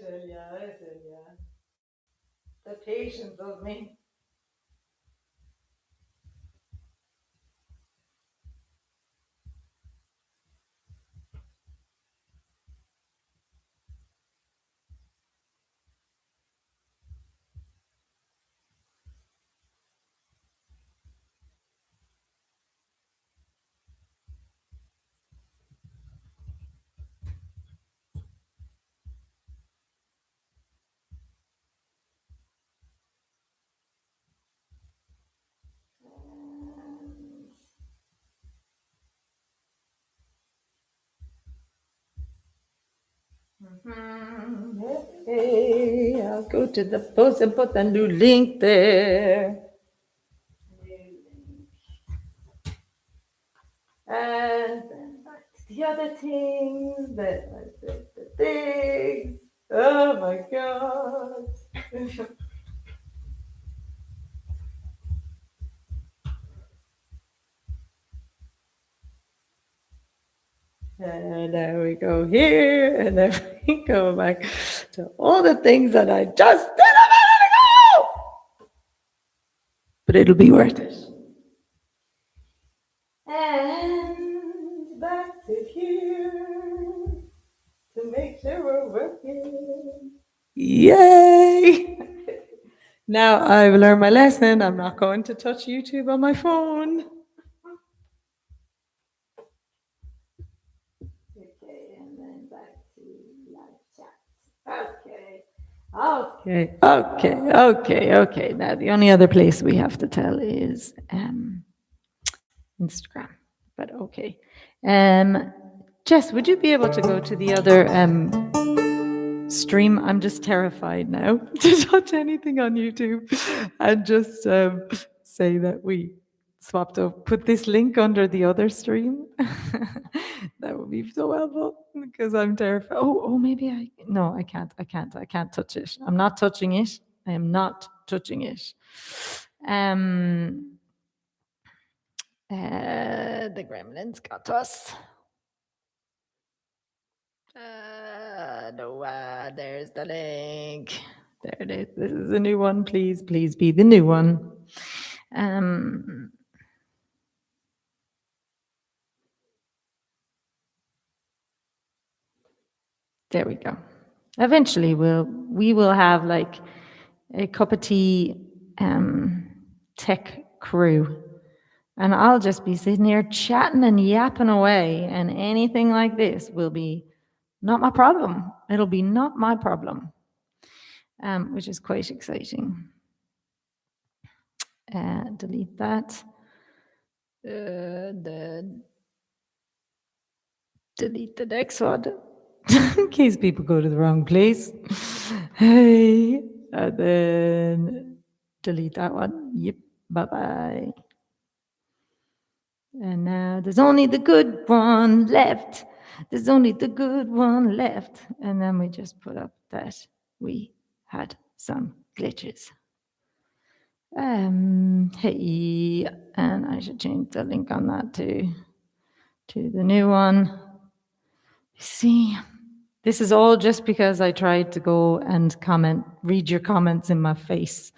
tell ya. The patience of me. Hey, I'll go to the post and put a new link there. And then back to the other things, the things. Oh my God. And there we go here, and then we go back to all the things that I just did a minute ago. But it'll be worth it. And back to here to make sure we're working. Yay! Now I've learned my lesson. I'm not going to touch YouTube on my phone. Okay, and then back to live chat. Okay. Now the only other place we have to tell is Instagram. But okay. Jess, would you be able to go to the other stream? I'm just terrified now to touch anything on YouTube and just say that we swapped up. Put this link under the other stream. That would be so helpful because I'm terrified. Maybe I can't touch it. I'm not touching it. I am not touching it. The gremlins got us. There's the link. There it is. This is a new one. Please be the new one. There we go. Eventually, we will have like a Cuppa Tea tech crew, and I'll just be sitting here chatting and yapping away, and anything like this will be not my problem. It'll be not my problem, which is quite exciting. Delete that. Delete the next one in case people go to the wrong place. Hey, and then delete that one. Yep, bye-bye. And now there's only the good one left. There's only the good one left. And then we just put up that we had some glitches. Hey, and I should change the link on that to the new one. See, this is all just because I tried to go and read your comments in my face.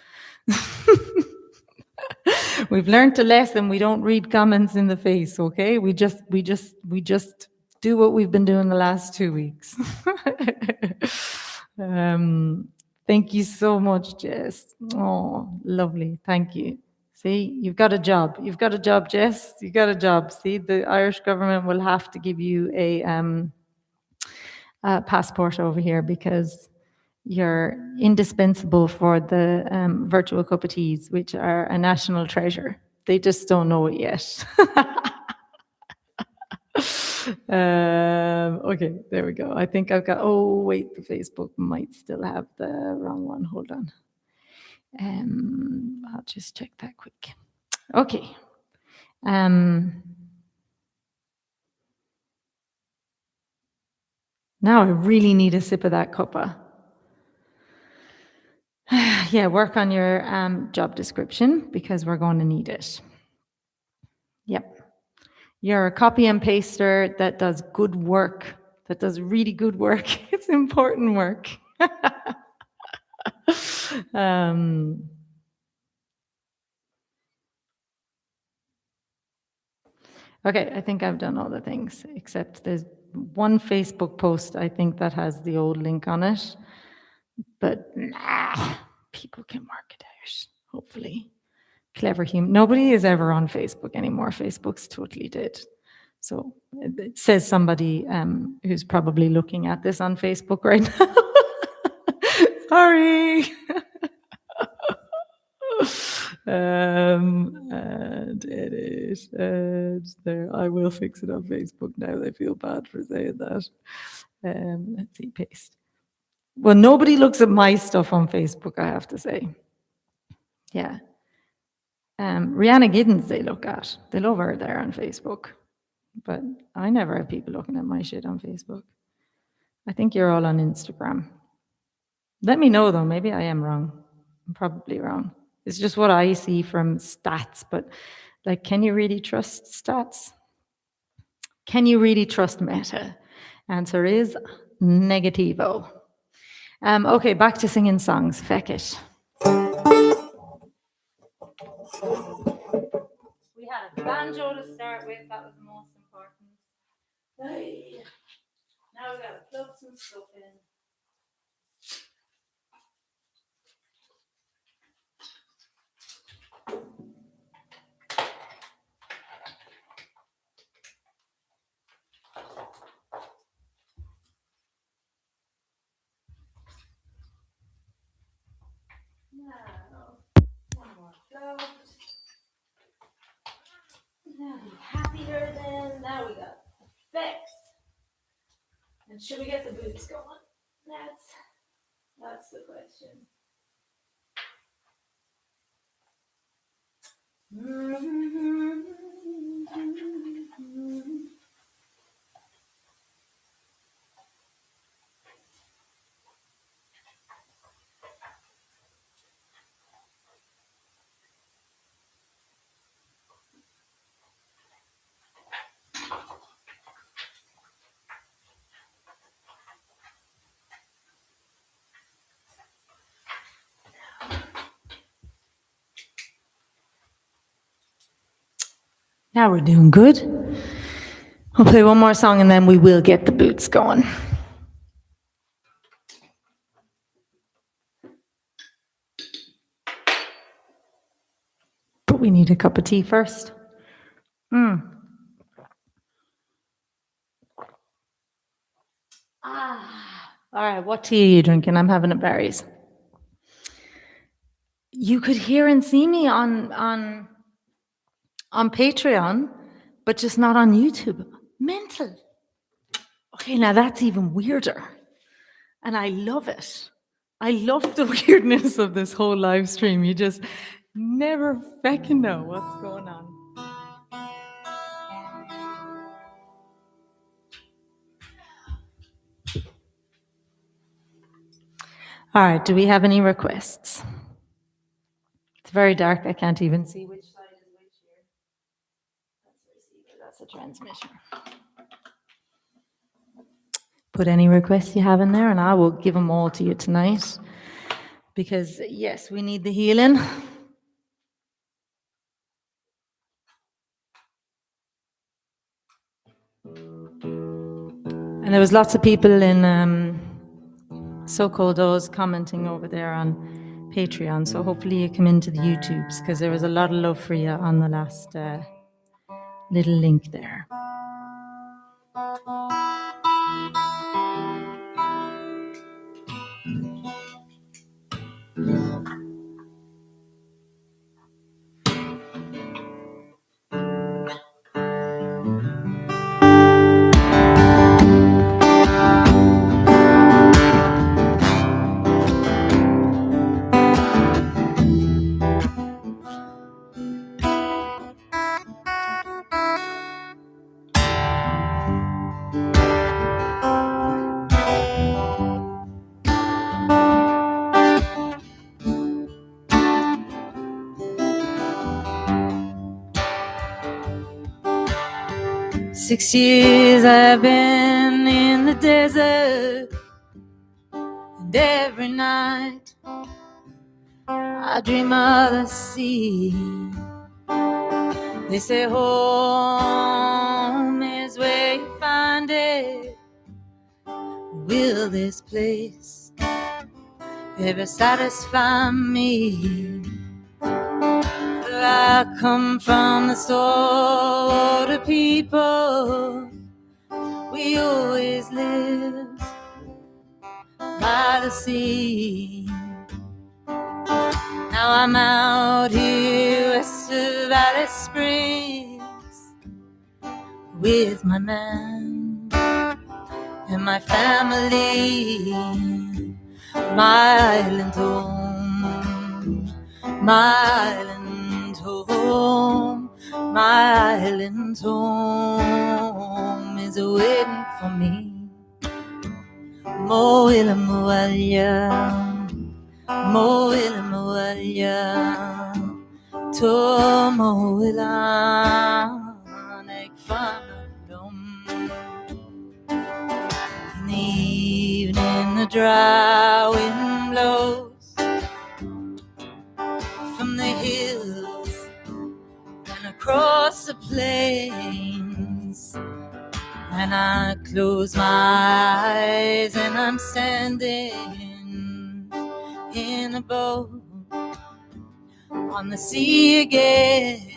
We've learned a lesson. We don't read comments in the face, okay? We just do what we've been doing the last 2 weeks. Thank you so much, Jess. Oh, lovely. Thank you. See, you've got a job. You've got a job, Jess. You've got a job. See, the Irish government will have to give you a passport over here because you're indispensable for the Virtual Cuppa Teas, which are a national treasure. They just don't know it yet. Okay, there we go. I think I've got, the Facebook might still have the wrong one. Hold on. I'll just check that quick. Okay. Now I really need a sip of that cuppa. Yeah, work on your job description because we're going to need it. Yep. You're a copy and paster that does good work, that does really good work. It's important work. Okay, I think I've done all the things, except there's one Facebook post, I think, that has the old link on it. But nah, people can work it out, hopefully. Clever human. Nobody is ever on Facebook anymore. Facebook's totally dead. So it says somebody who's probably looking at this on Facebook right now. Sorry. And edit, and there. I will fix it on Facebook now. I feel bad for saying that. Let's see, paste. Well, nobody looks at my stuff on Facebook, I have to say. Yeah. Rihanna Giddens, they look at. They love her there on Facebook. But I never have people looking at my shit on Facebook. I think you're all on Instagram. Let me know, though. Maybe I am wrong. I'm probably wrong. It's just what I see from stats. But, like, can you really trust stats? Can you really trust Meta? Answer is negativo. Okay, back to singing songs. Feck it. We had a banjo to start with. That was the most important. Now we gotta plug some stuff in. Now, one more plug. Now be happier then. Now we got effects. And should we get the boots going? That's the question. Now we're doing good. I'll play one more song and then we will get the boots going. But we need a cup of tea first. All right, what tea are you drinking? I'm having a berries. You could hear and see me on Patreon, but just not on YouTube. Mental. Okay, now that's even weirder. And I love it. I love the weirdness of this whole live stream. You just never feckin' know what's going on. All right, do we have any requests? It's very dark. I can't even see which side is which here. That's the receiver. That's a transmitter. Put any requests you have in there and I will give them all to you tonight. Because, yes, we need the healing. And there was lots of people in so-called those commenting over there on Patreon. So hopefully you come into the YouTubes because there was a lot of love for you on the last little link there. 6 years I've been in the desert, and every night I dream of the sea. They say home is where you find it. Will this place ever satisfy me? I come from the sort of people, we always live by the sea. Now I'm out here west of Valley Springs with my man and my family. My island home, my island home, my island home is waiting for me. Mo'ila mo'alya, mo'ila mo'alya, to mo'ila nekfanadom. In the evening the dry wind blows from the hills and across the plains, and I close my eyes and I'm standing in a boat on the sea again,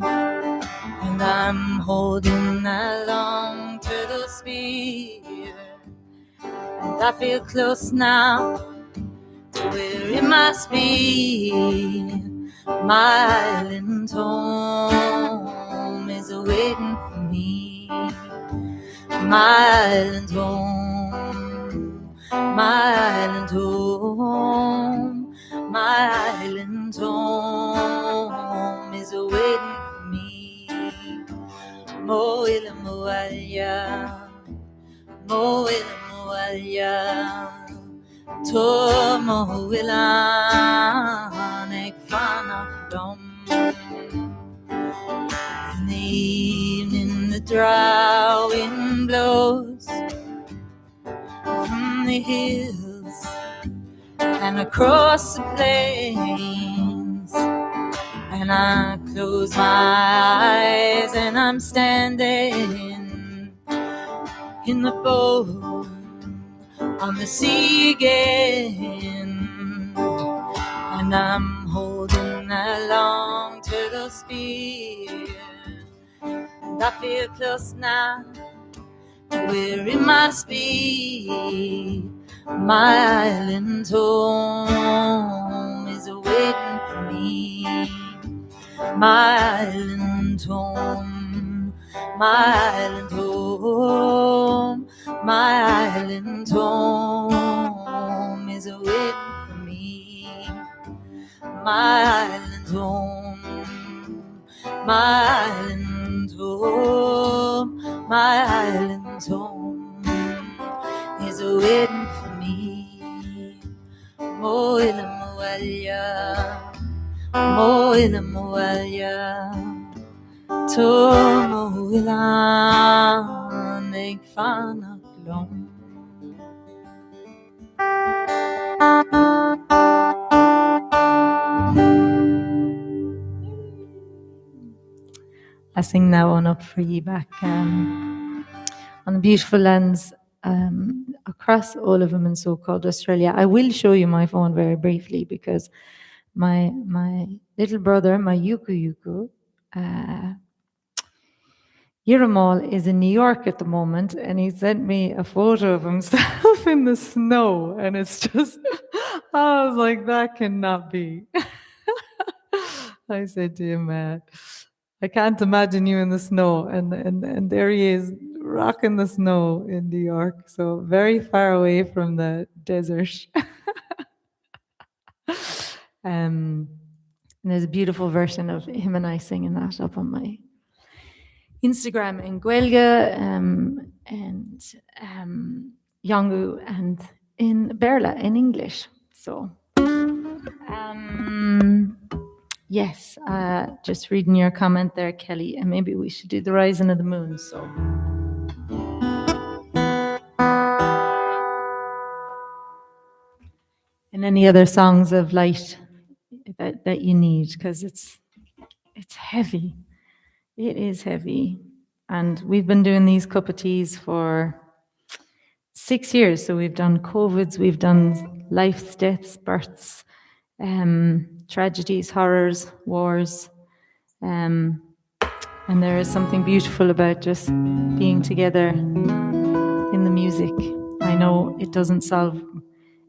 and I'm holding that long turtle spear, and I feel close now to where it must be. My island home is waiting for me. My island home, my island home, my island home is waiting for me. Mo'ila mo'alya, mo'ila mo'alya, to mo'ila nekfanadom. In the evening the dry wind blows from the hills and across the plains, and I close my eyes and I'm standing in the boat on the sea again, and I'm holding that long turtle spear, and I feel close now to where it must be. My island home is waiting for me. My island home, my island home, my island home is waiting for me. My island home, my island home, my island home is waiting for me. Mo'ila mo'alya, mo'ila mo'alya, to mo'ila nekfanadom. I sing that one up for you back on the beautiful lands across all of them in so-called Australia. I will show you my phone very briefly because my little brother, my Yuku, Yiramal is in New York at the moment, and he sent me a photo of himself in the snow, and it's just, I was like, that cannot be. I said to him, I can't imagine you in the snow, and there he is, rocking the snow in New York, so very far away from the desert. And there's a beautiful version of him and I singing that up on my Instagram in Gaeilge, and Yongu, and in Berla in English. So Yes, just reading your comment there, Kelly, and maybe we should do the rising of the moon. So, and any other songs of light that you need, because it's heavy. It is heavy, and we've been doing these cuppa teas for 6 years. So we've done COVIDs, we've done lives, deaths, births, tragedies, horrors, wars. And there is something beautiful about just being together in the music. I know it doesn't solve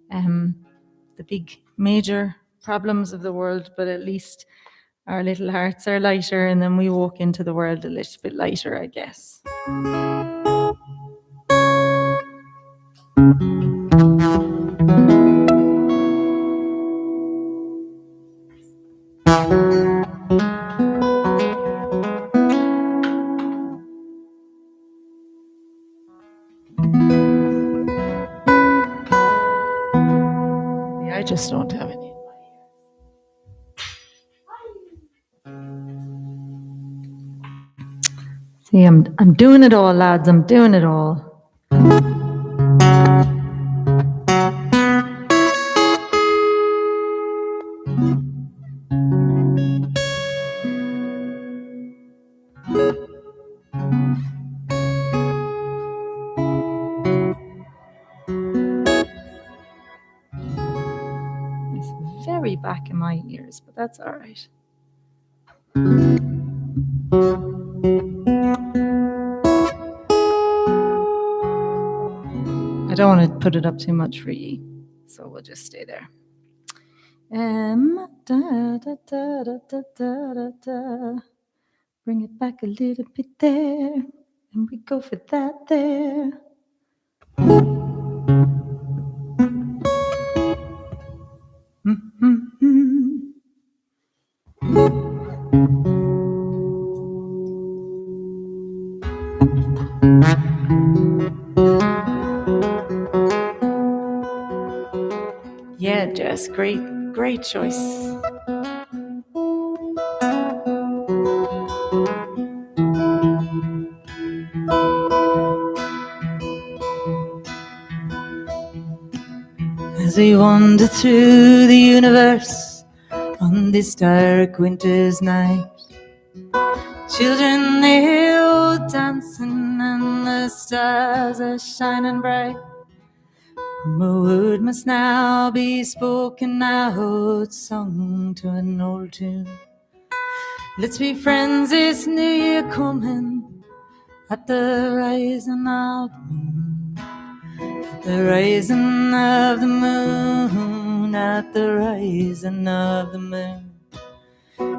the big major problems of the world, but at least our little hearts are lighter, and then we walk into the world a little bit lighter, I guess. I just don't have any. See, I'm doing it all, lads. I'm doing it all. It's very back in my ears, but that's all right. I don't want to put it up too much for you, so we'll just stay there. Da, da, da, da, da, da, da. Bring it back a little bit there, and we go for that there. Yeah, Jess, great choice. As we wander through the universe on this dark winter's night, children they all dancing and the stars are shining bright. A word must now be spoken out, sung to an old tune. Let's be friends this new year coming, at the rising of the moon, at the rising of the moon, at the rising of the moon.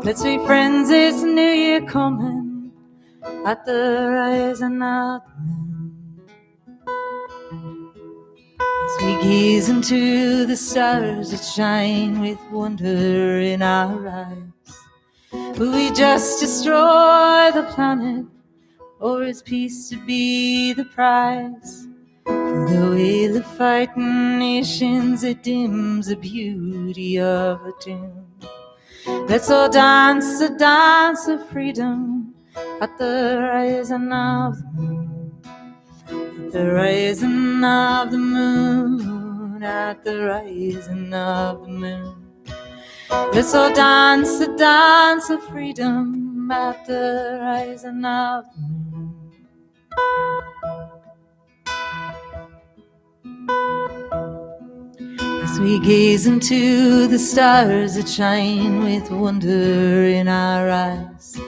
Let's be friends this new year coming, at the rising of the moon. As we gaze into the stars that shine with wonder in our eyes, will we just destroy the planet, or is peace to be the prize? For the way the fighting nations, it dims the beauty of the tune. Let's all dance the dance of freedom at the rising of the moon, at the rising of the moon, at the rising of the moon. Let's all dance the dance of freedom at the rising of the moon. As we gaze into the stars that shine with wonder in our eyes,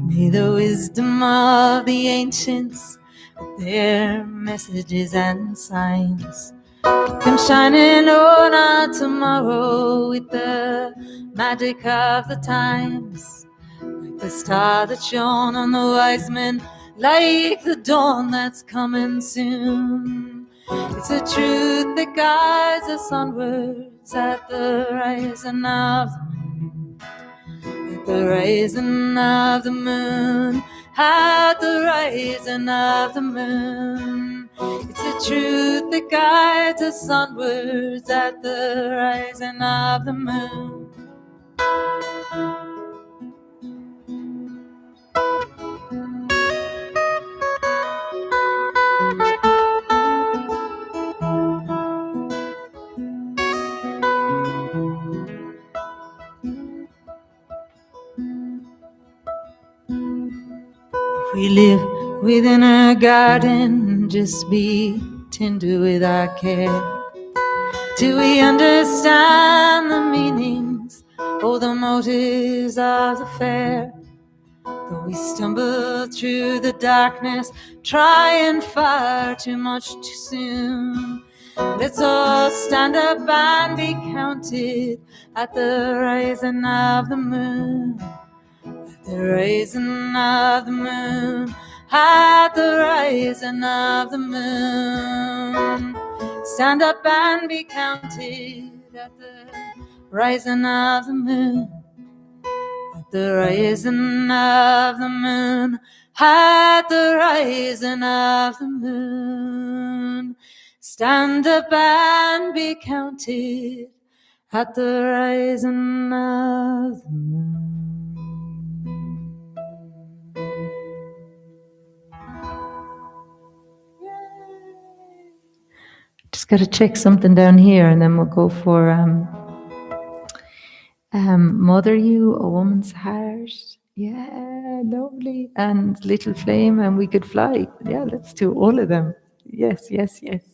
may the wisdom of the ancients, with their messages and signs, come shining on our tomorrow with the magic of the times, like the star that shone on the wise men, like the dawn that's coming soon. It's a truth that guides us onwards at the rising of the moon, at the rising of the moon, at the rising of the moon. It's a truth that guides us onwards at the rising of the moon. We live within a garden, just be tender with our care. Till we understand the meanings or the motives of the fair. Though we stumble through the darkness, trying far too much too soon, let's all stand up and be counted at the rising of the moon. At the rising of the moon, at the rising of the moon. Stand up and be counted at the rising of the moon. At the rising of the moon, at the rising of the moon. Stand up and be counted at the rising of the moon. Just got to check something down here, and then we'll go for Mother You, A Woman's Heart. Yeah, lovely. And Little Flame, and We Could Fly. Yeah, let's do all of them. Yes, yes, yes.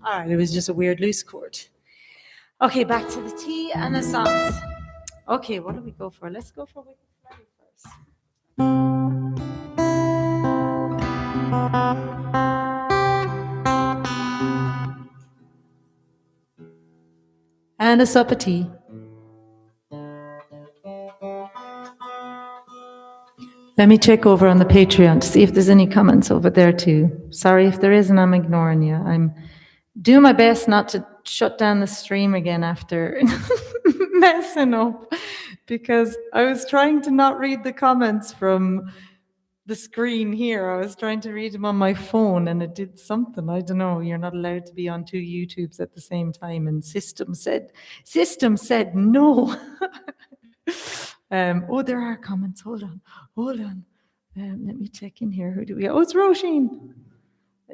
All right, it was just a weird loose chord. Okay, back to the tea and the songs. Okay, what do we go for? Let's go for We Could Fly first. And a sup of tea. Let me check over on the Patreon to see if there's any comments over there too. Sorry if there isn't, I'm ignoring you. I'm doing my best not to shut down the stream again after messing up, because I was trying to not read the comments from the screen here. I was trying to read them on my phone and it did something. I don't know. You're not allowed to be on two YouTubes at the same time. And system said no. Oh, there are comments. Hold on. Let me check in here. Who do we have? Oh, it's Roisin.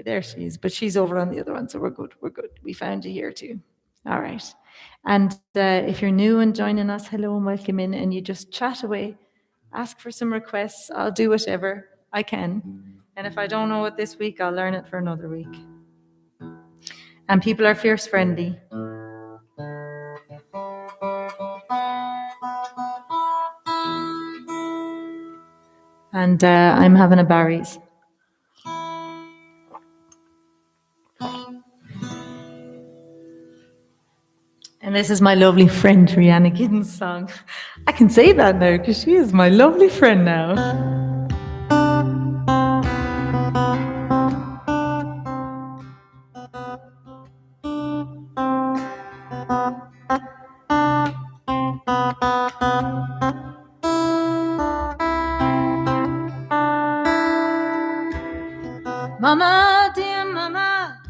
There she is, but she's over on the other one, so we're good. We found you here too. All right. And if you're new and joining us, hello and welcome in, and you just chat away, ask for some requests. I'll do whatever I can. And if I don't know it this week, I'll learn it for another week. And people are fierce friendly. And I'm having a Barry's. And this is my lovely friend, Rihanna Giddens' song. I can say that now because she is my lovely friend now. Mama, dear mama,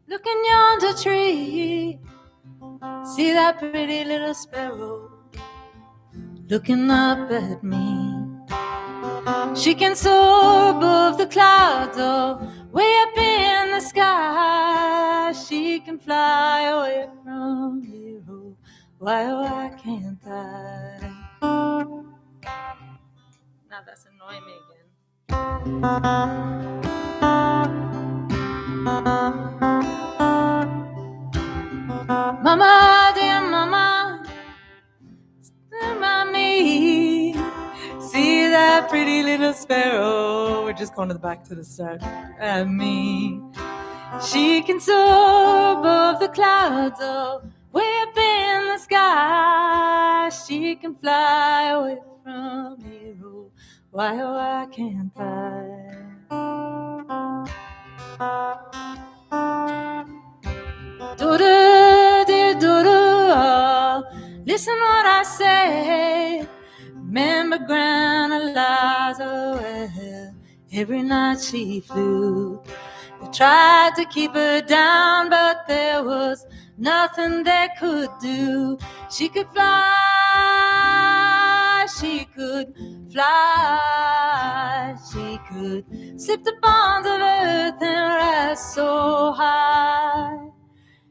look in yonder tree. See that pretty little sparrow looking up at me. She can soar above the clouds, oh, way up in the sky. She can fly away from here, oh, why can't I? Now that's annoying me again. Mama, dear mama, remind me. See that pretty little sparrow. We're just going back to the start. At me. She can soar above the clouds, oh, way up in the sky. She can fly away from here, oh, why can't I? listen what I say. Remember Grandma Eliza, well, every night she flew. They tried to keep her down, but there was nothing they could do. She could fly, she could fly, she could slip the bonds of earth and rise so high.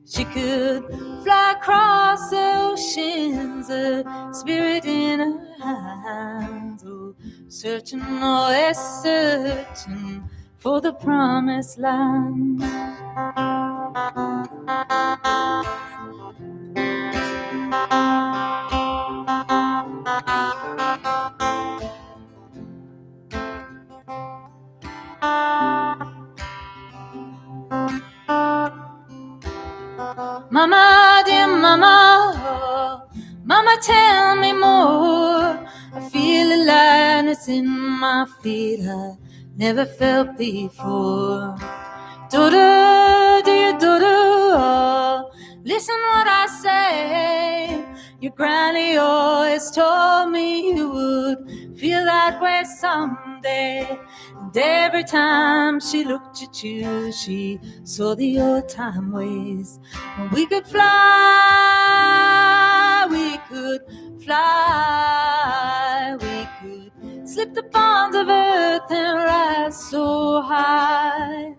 She could fly across the oceans, a spirit in her hands, oh, searching, always searching for the promised land. Mama, dear mama, oh, mama, tell me more. I feel a lightness in my feet I never felt before. Daughter, dear daughter, oh, listen what I say. Your granny always told me you would feel that way someday. And every time she looked at you, she saw the old time ways. And we could fly, we could fly, we could slip the bonds of earth and rise so high.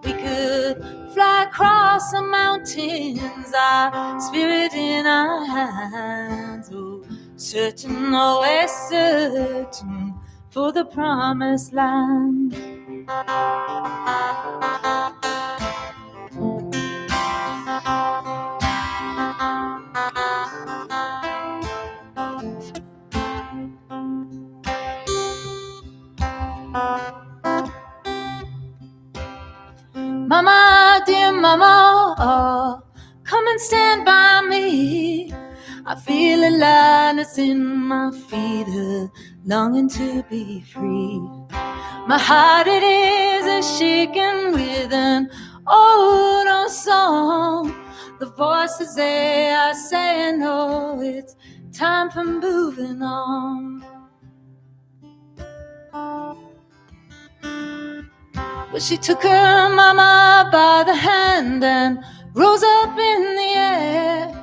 We could fly across the mountains, our spirit in our hands, oh, searching, always searching for the promised land. Mama, dear mama, oh, come and stand by me. I feel a lightness in my feet, a longing to be free. My heart it is a shaking with an old song. The voices they are saying, oh, it's time for moving on. But she took her mama by the hand and rose up in the air.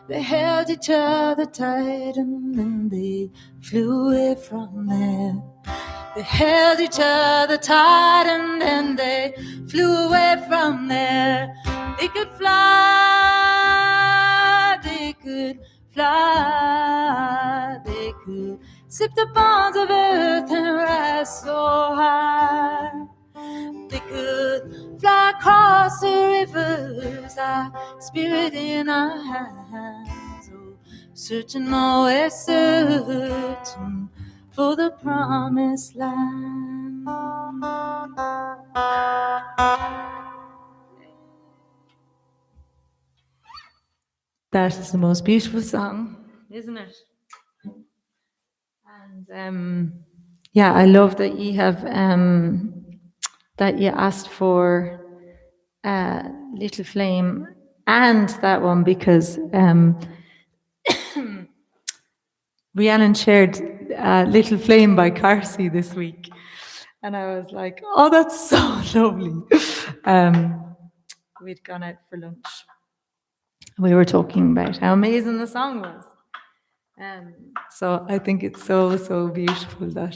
They held each other tight and then they flew away from there. They held each other tight and then they flew away from there. They could fly, they could fly, they could sip the bonds of earth and rise so high. They could fly across the rivers, our spirit in our hands, oh, searching, always searching for the promised land. That is the most beautiful song, isn't it? And yeah, I love that you have that you asked for Little Flame and that one, because Rhiannon shared Little Flame by Carsey this week. And I was like, oh, that's so lovely. We'd gone out for lunch. We were talking about how amazing the song was. So I think it's so, so beautiful that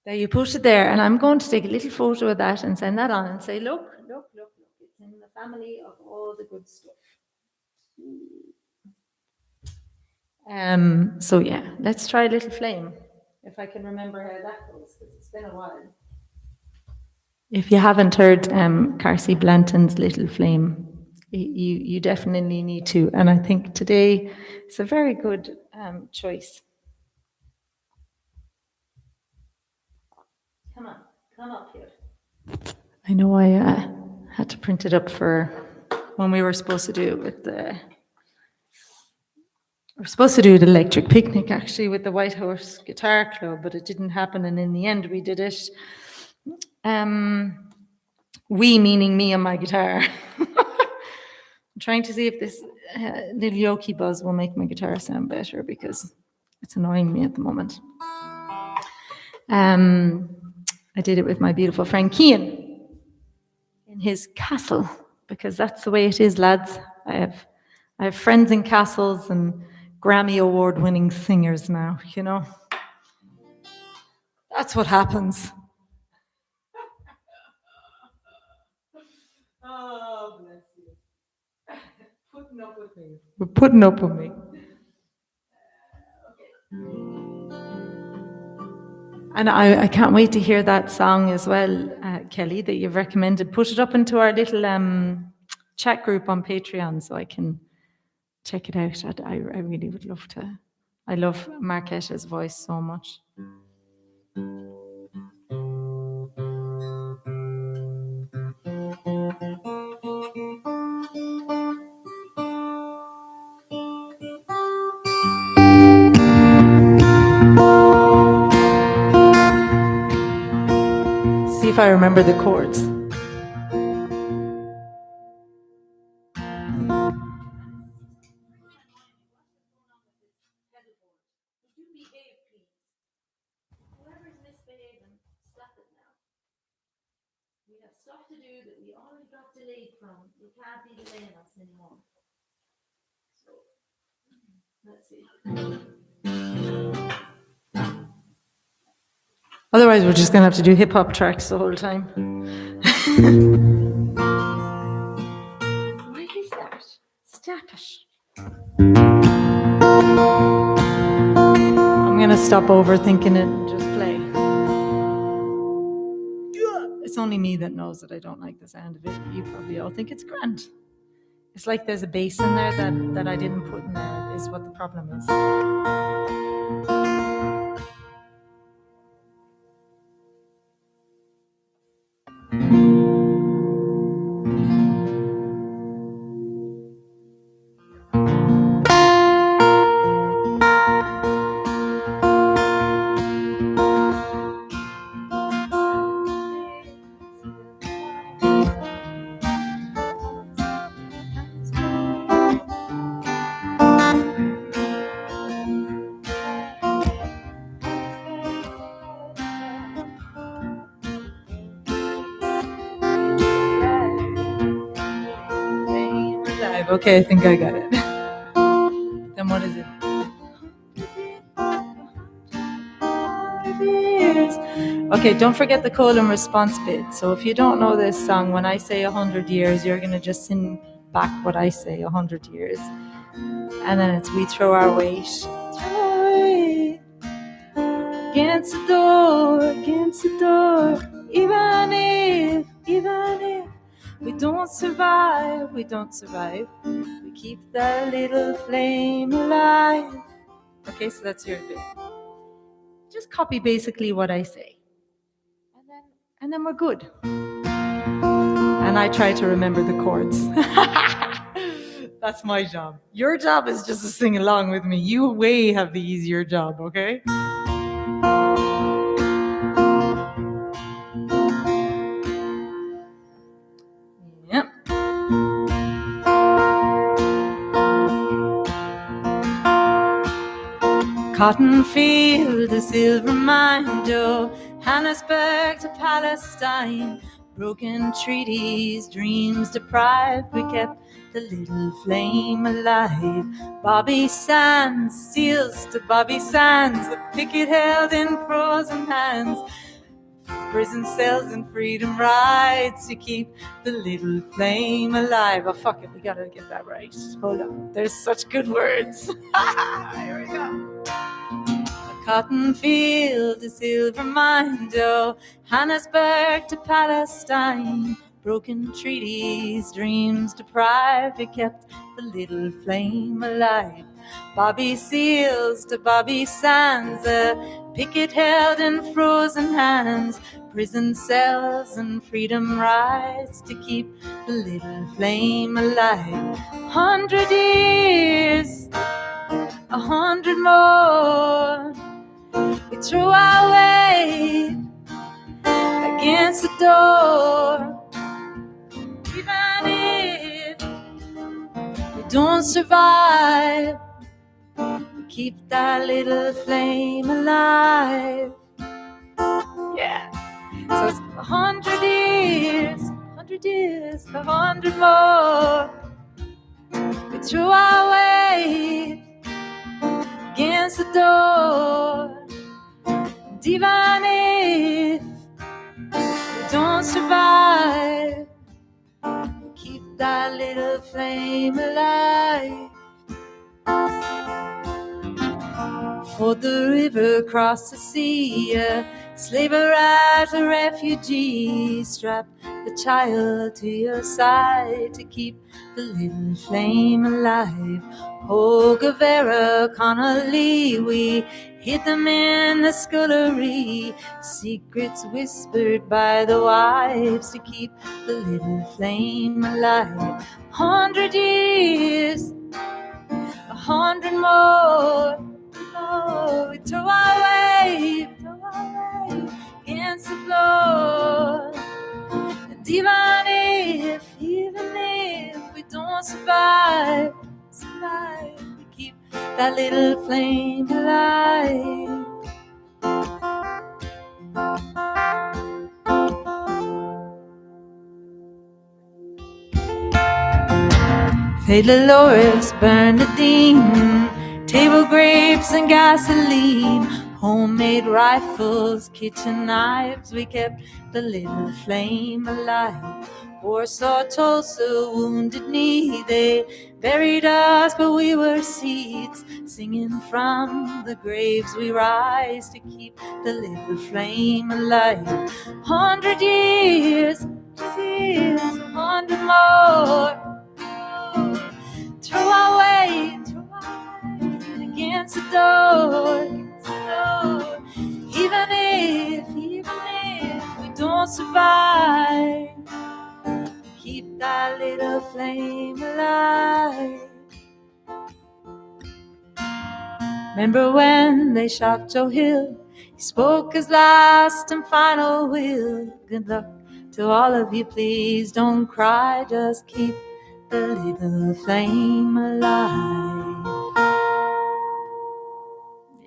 you put it there. And I'm going to take a little photo of that and send that on and say, look, look, look, look. It's in the family of all the good stuff. So yeah, let's try Little Flame, if I can remember how that goes, because it's been a while. If you haven't heard Carsey Blanton's Little Flame, you definitely need to. And I think today is a very good choice. Come on, come up here. I know I had to print it up for when we were supposed to do it with the... We're supposed to do the electric picnic, actually, with the White Horse Guitar Club, but it didn't happen, and in the end we did it. We, meaning me and my guitar. trying to see if this little yoki buzz will make my guitar sound better because it's annoying me at the moment. I did it with my beautiful friend Cian in his castle, because that's the way it is, lads. I have friends in castles and Grammy award-winning singers now, you know. That's what happens. Oh, bless you. Putting up with me. We're putting up with me. And I can't wait to hear that song as well, Kelly, that you've recommended. Put it up into our little chat group on Patreon so I can check it out. I really would love to. I love Marquetta's voice so much. See if I remember the chords. Stuff to do that we already got delayed from. We can't be delaying us anymore. So, let's see. Otherwise, we're just going to have to do hip-hop tracks the whole time. What is that? Stop it. I'm going to stop overthinking it and just play. It's only me that knows that I don't like the sound of it. You probably all think it's grand. It's like there's a bass in there that I didn't put in there, is what the problem is. Okay, I think I got it. Then what is it? Okay, don't forget the call and response bit. So if you don't know this song, when I say 100 years, you're going to just sing back what I say 100 years. And then it's we throw our weight. Against the door, even if we don't survive, we keep that little flame alive. Okay, so that's your bit. Just copy basically what I say. And then we're good. And I try to remember the chords. That's my job. Your job is just to sing along with me. You way have the easier job, okay? Yep. Cotton field, a silver mine, Johannesburg to Palestine. Broken treaties, dreams deprived, we kept the little flame alive. Bobby Sands, seals to Bobby Sands, the picket held in frozen hands. Prison cells and freedom rides to keep the little flame alive. Oh, fuck it, we gotta get that right. Hold on, there's such good words. Here we go. A cotton field, a silver mine, Johannesburg to Palestine. Broken treaties, dreams deprived, we kept the little flame alive. Bobby Seals to Bobby Sands, a picket held in frozen hands. Prison cells and freedom rides to keep the little flame alive. 100 years, 100 more, we throw our weight against the door. Even if don't survive. We keep that little flame alive. Yeah. So it's 100 years, 100 more. We threw our weight against the door. And even if we don't survive, we keep that little flame alive. For the river across the sea, a slave arrived, a refugee. Strap the child to your side to keep the little flame alive. Oh, Guevara, Connolly, we hid them in the scullery. Secrets whispered by the wives to keep the little flame alive. 100 years, 100 more. Oh, we throw our weight against the floor. And even if we don't survive, we keep that little flame alive. Fade Dolores, Bernadine, table grapes and gasoline, homemade rifles, kitchen knives, we kept the little flame alive. Warsaw, Tulsa, Wounded Knee, they buried us, but we were seeds, singing from the graves we rise to keep the little flame alive. 100 years, 100 more. Throw our weight against the door. Even if we don't survive, keep that little flame alive. Remember when they shot Joe Hill? He spoke his last and final will. Good luck to all of you, please don't cry, just keep the little flame alive.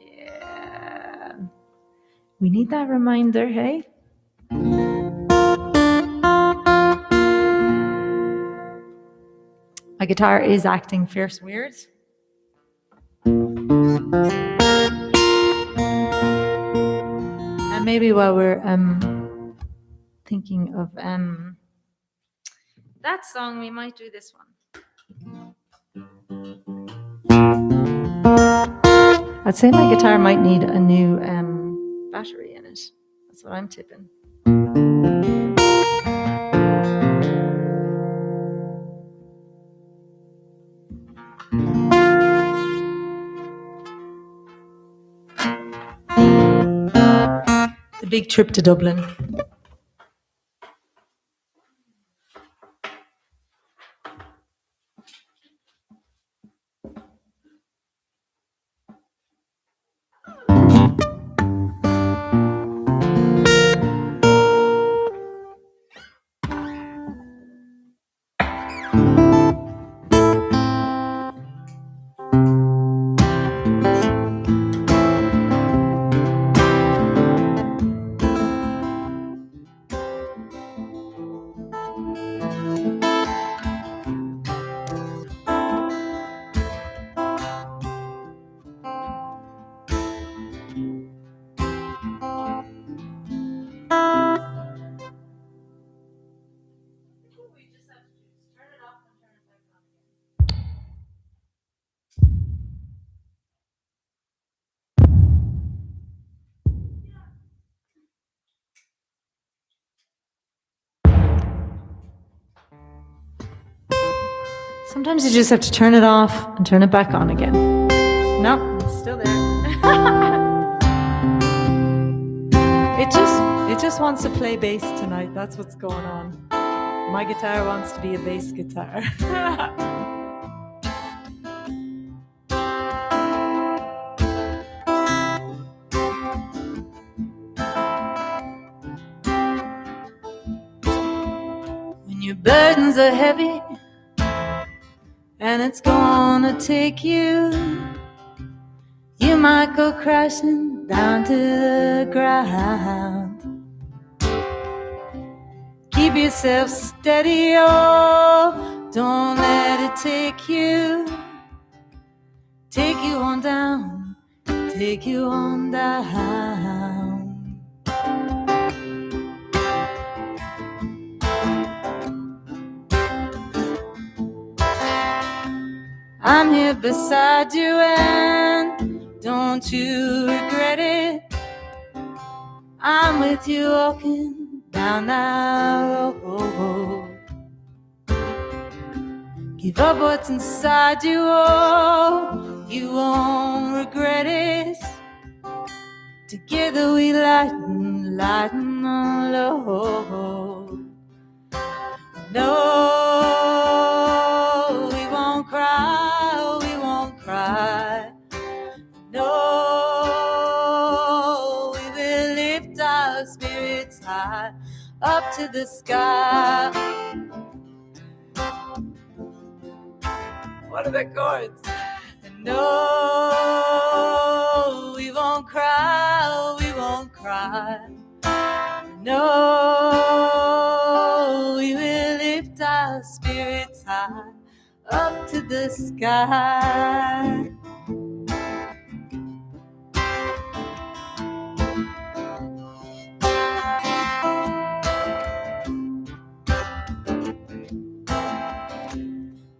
Yeah. We need that reminder, hey? My guitar is acting fierce weird. And maybe while we're thinking of that song, we might do this one. I'd say my guitar might need a new battery in it. That's what I'm tipping. The big trip to Dublin. Sometimes you just have to turn it off and turn it back on again. No, it's still there. It just wants to play bass tonight. That's what's going on. My guitar wants to be a bass guitar. When your burdens are heavy and it's gonna take you. You might go crashing down to the ground. Keep yourself steady, oh, don't let it take you. Take you on down, take you on down. I'm here beside you and don't you regret it. I'm with you walking down that road. Give up what's inside you, oh, you won't regret it. Together we lighten the load. No, we won't cry, we won't cry. No, we will lift our spirits high up to the sky. What are the chords? No, we won't cry, we won't cry. No, we will lift our spirits high up to the sky.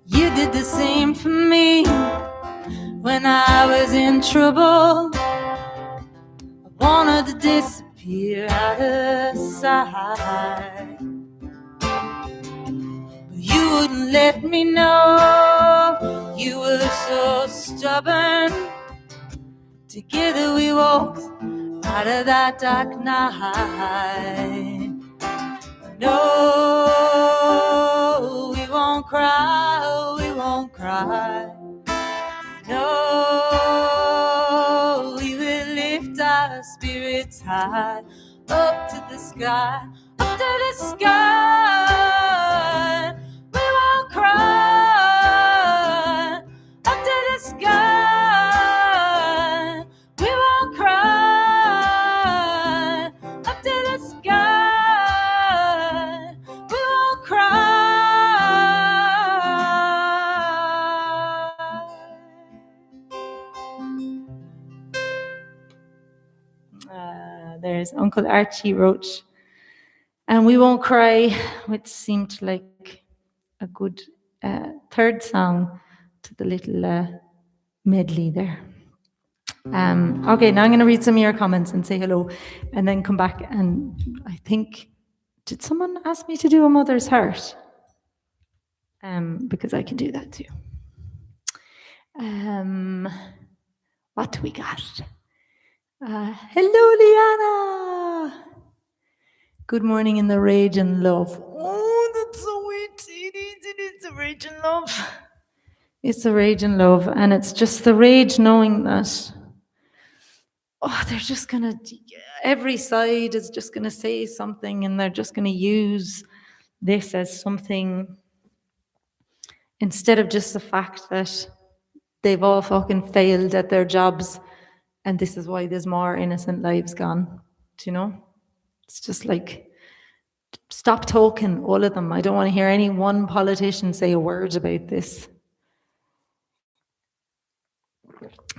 You did the same for me when I was in trouble. I wanted to disappear out of sight, but you wouldn't let me know. You were so stubborn. Together we walked out of that dark night. No, we won't cry, we won't cry. No, we will lift our spirits high up to the sky, up to the sky. We won't cry, up to the sky. We won't cry, up to the sky. We won't cry. There's Uncle Archie Roach and We Won't Cry, which seemed like a good third song to the little medley there. Okay, now I'm going to read some of your comments and say hello and then come back. And I think, did someone ask me to do A Mother's Heart? Because I can do that too. What do we got? Hello, Liana. Good morning in the rage and love. Oh, that's so witty. It's a rage and love. It's a rage and love, and it's just the rage knowing that, oh, they're just gonna, every side is just gonna say something, and they're just gonna use this as something instead of just the fact that they've all fucking failed at their jobs, and this is why there's more innocent lives gone. Do you know? It's just like, stop talking, all of them. I don't want to hear any one politician say a word about this.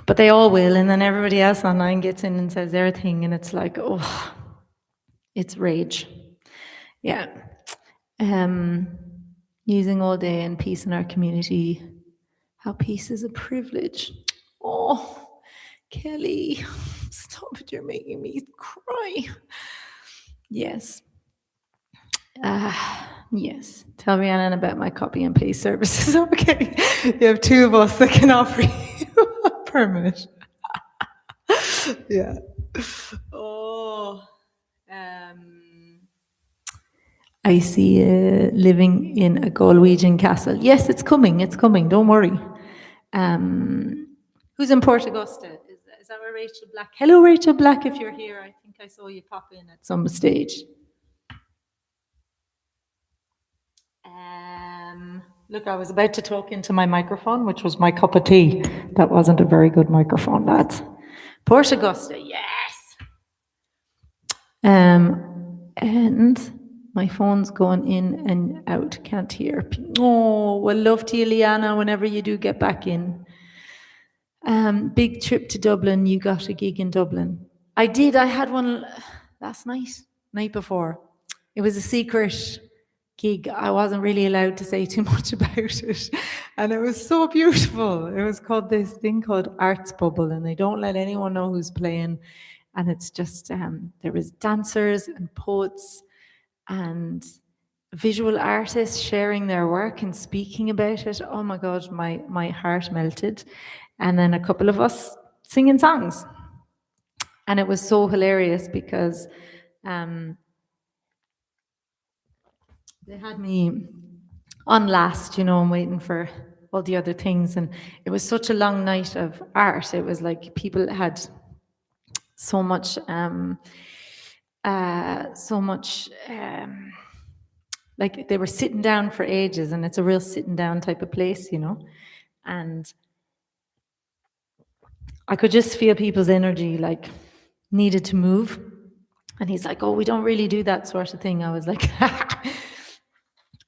But they all will, and then everybody else online gets in and says their thing, and it's like, oh, it's rage. Yeah. Using all day and peace in our community. How peace is a privilege. Oh, Kelly, stop it, you're making me cry. Yes. Yes. Tell Rhiannon about my copy and paste services. Okay. You have two of us that can offer you a permit. Yeah. Oh. I see you living in a Galwegian castle. Yes, it's coming. It's coming. Don't worry. Who's in Port Augusta? Is that where Rachel Black? Hello, Rachel Black, if you're here. I think I saw you pop in at some stage. Look, I was about to talk into my microphone, which was my cup of tea. That wasn't a very good microphone, lads. Port Augusta, yes. And my phone's going in and out. Can't hear. Oh, well, love to you, Liana, whenever you do get back in. Big trip to Dublin. You got a gig in Dublin. I did. I had one last night before. It was a secret gig. I wasn't really allowed to say too much about it. And it was so beautiful. It was called this thing called Arts Bubble, and they don't let anyone know who's playing. And it's just, there was dancers and poets and visual artists sharing their work and speaking about it. Oh my God, my heart melted. And then a couple of us singing songs. And it was so hilarious because they had me on last, I'm waiting for all the other things. And it was such a long night of art. It was like people had so much, like they were sitting down for ages, and it's a real sitting down type of place, and I could just feel people's energy like needed to move. And he's like, oh, we don't really do that sort of thing. I was like,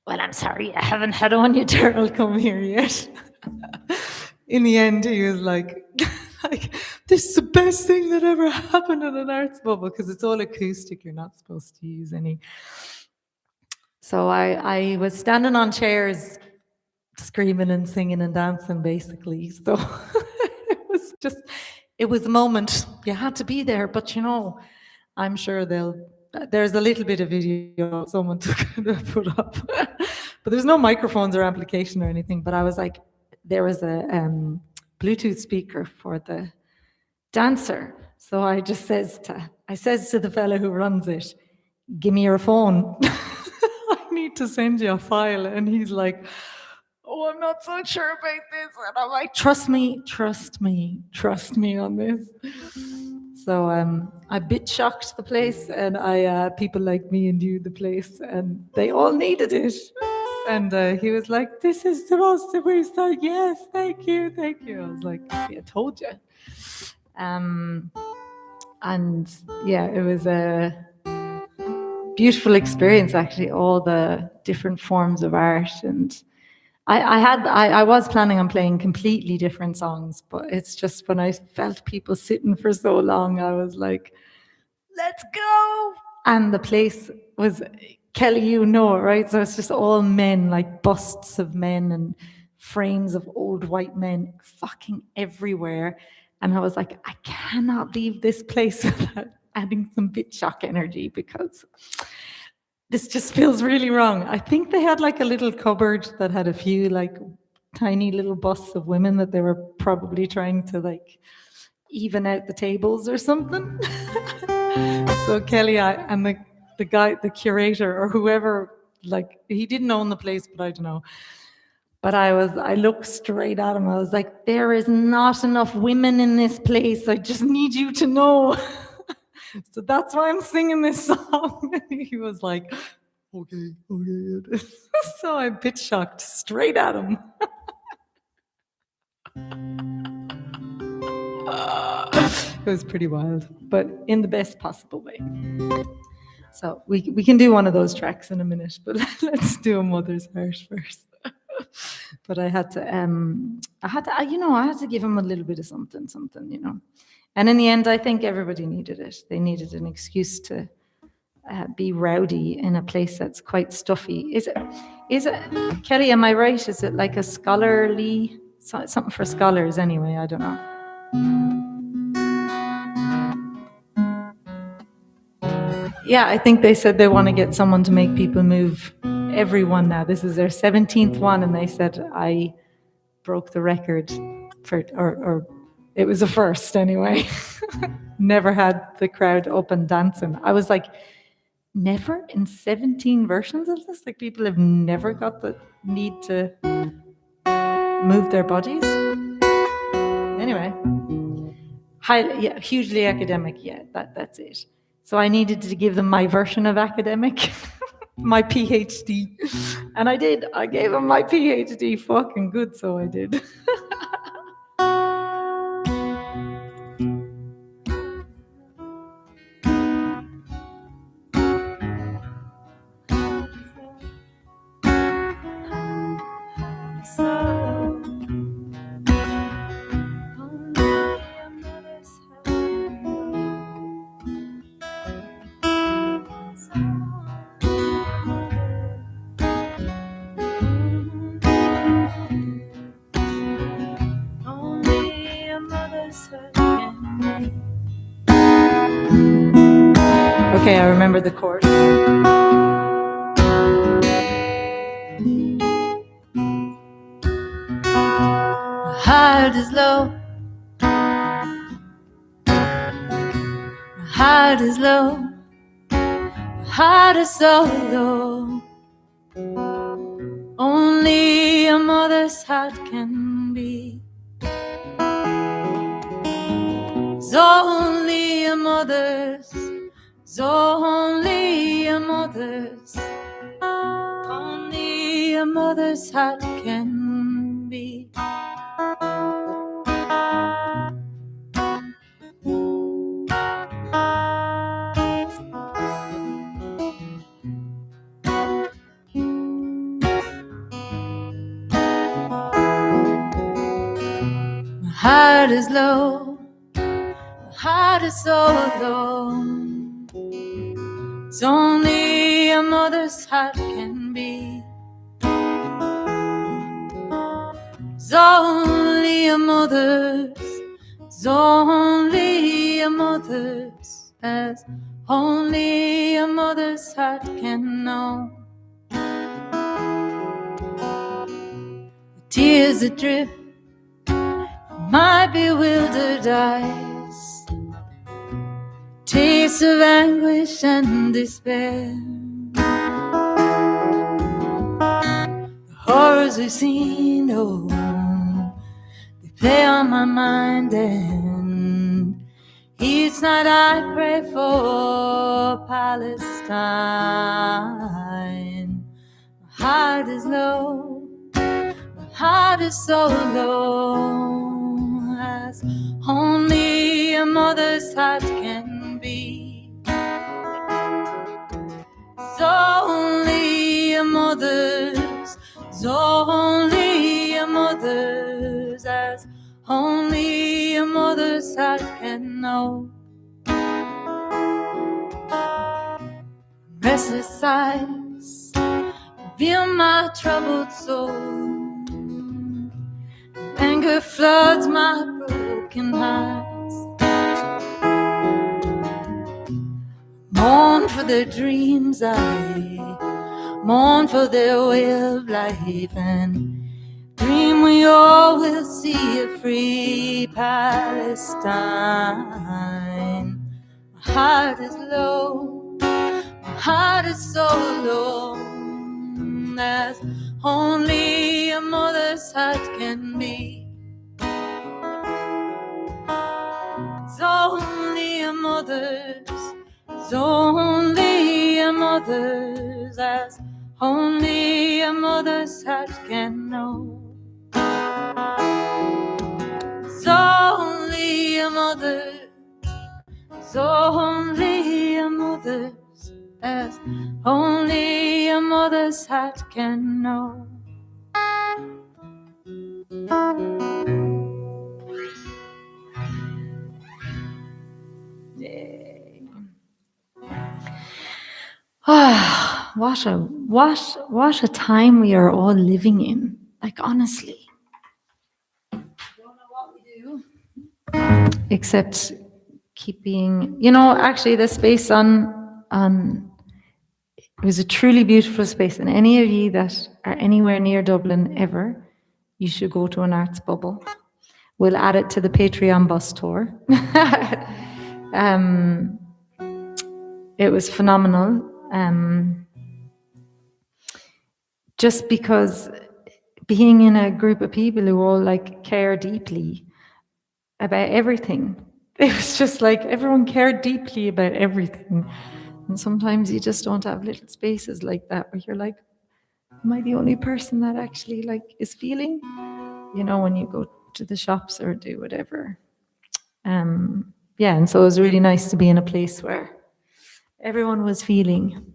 well, I'm sorry, I haven't had Anya Turtle come here yet. In the end, he was like, this is the best thing that ever happened at an arts bubble, because it's all acoustic. You're not supposed to use any. So I was standing on chairs, screaming and singing and dancing, basically. So it was a moment. You had to be there, but I'm sure there's a little bit of video someone took to put up. But there's no microphones or amplification or anything. But I was like, there was a Bluetooth speaker for the dancer. So I just says to the fellow who runs it, give me your phone. I need to send you a file. And he's like, oh, I'm not so sure about this. And I'm like, trust me on this. So I bit shocked the place, and I people like me and you the place, and they all needed it. And he was like, this is the most we said, yes, thank you. I was like, see, I told you. And yeah, it was a beautiful experience, actually, all the different forms of art. And I was planning on playing completely different songs, but it's just when I felt people sitting for so long, I was like, let's go. And the place was, Kelly, right? So it's just all men, like busts of men and frames of old white men fucking everywhere. And I was like, I cannot leave this place without adding some bit shock energy, because this just feels really wrong. I think they had like a little cupboard that had a few like tiny little busts of women that they were probably trying to like even out the tables or something. So Kelly and the guy, the curator or whoever, like he didn't own the place, but I don't know. But I looked straight at him. I was like, there is not enough women in this place. I just need you to know. So that's why I'm singing this song. And he was like, okay. So I bit shocked straight at him. It was pretty wild, but in the best possible way. So we can do one of those tracks in a minute, but let's do a Mother's Heart first. But I had to give him a little bit of something. And in the end, I think everybody needed it. They needed an excuse to be rowdy in a place that's quite stuffy. Is it, Kelly, am I right? Is it like a scholarly, something for scholars anyway? I don't know. Yeah, I think they said they want to get someone to make people move. Everyone now. This is their 17th one, and they said I broke the record for, or it was a first anyway. Never had the crowd up and dancing. I was like, never in 17 versions of this? Like people have never got the need to move their bodies? Anyway, hugely academic, that's it. So I needed to give them my version of academic. my PhD. And I did. I gave him my PhD. Fucking good, so I did. Okay, I remember the chorus. My heart is low. My heart is low. My heart is so low. Only a mother's heart can be. So only a mother's. So only a mother's. Only a mother's heart can be. My heart is low. My heart is so low. It's only a mother's heart can be. It's only a mother's. It's only a mother's. As only a mother's heart can know. The tears that drip from my bewildered eyes, taste of anguish and despair. The horrors we've seen, oh, they play on my mind, and each night I pray for Palestine. My heart is low, my heart is so low, as only a mother's heart can be. So only a mother's, so only a mother's, as only a mother's heart can know. Restless eyes reveal my troubled soul. Anger floods my broken heart. Mourn for their dreams, I mourn for their way of life, and dream we all will see a free Palestine. My heart is low, my heart is so low, as only a mother's heart can be. It's only a mother's. It's only a mother's, as only a mother's heart can know. It's only a mother's, it's only a mother's, as only a mother's heart can know. Ah, what a time we are all living in. Like, honestly. Don't know what we do. Except keeping, actually the space on it was a truly beautiful space. And any of you that are anywhere near Dublin ever, you should go to an arts bubble. We'll add it to the Patreon bus tour. It was phenomenal. Just because being in a group of people who all care deeply about everything. It was just like everyone cared deeply about everything. And sometimes you just don't have little spaces like that where you're like, am I the only person that actually like is feeling? You know, when you go to the shops or do whatever. Yeah, and so it was really nice to be in a place where everyone was feeling.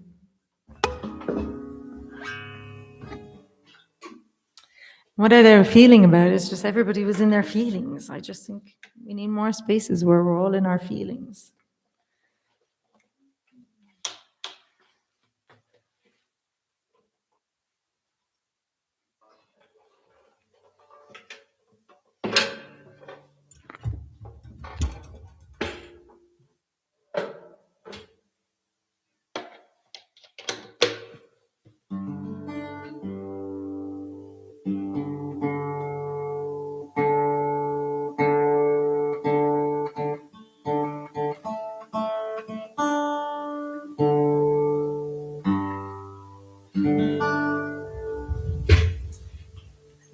What are they feeling about? It's just everybody was in their feelings. I just think we need more spaces where we're all in our feelings.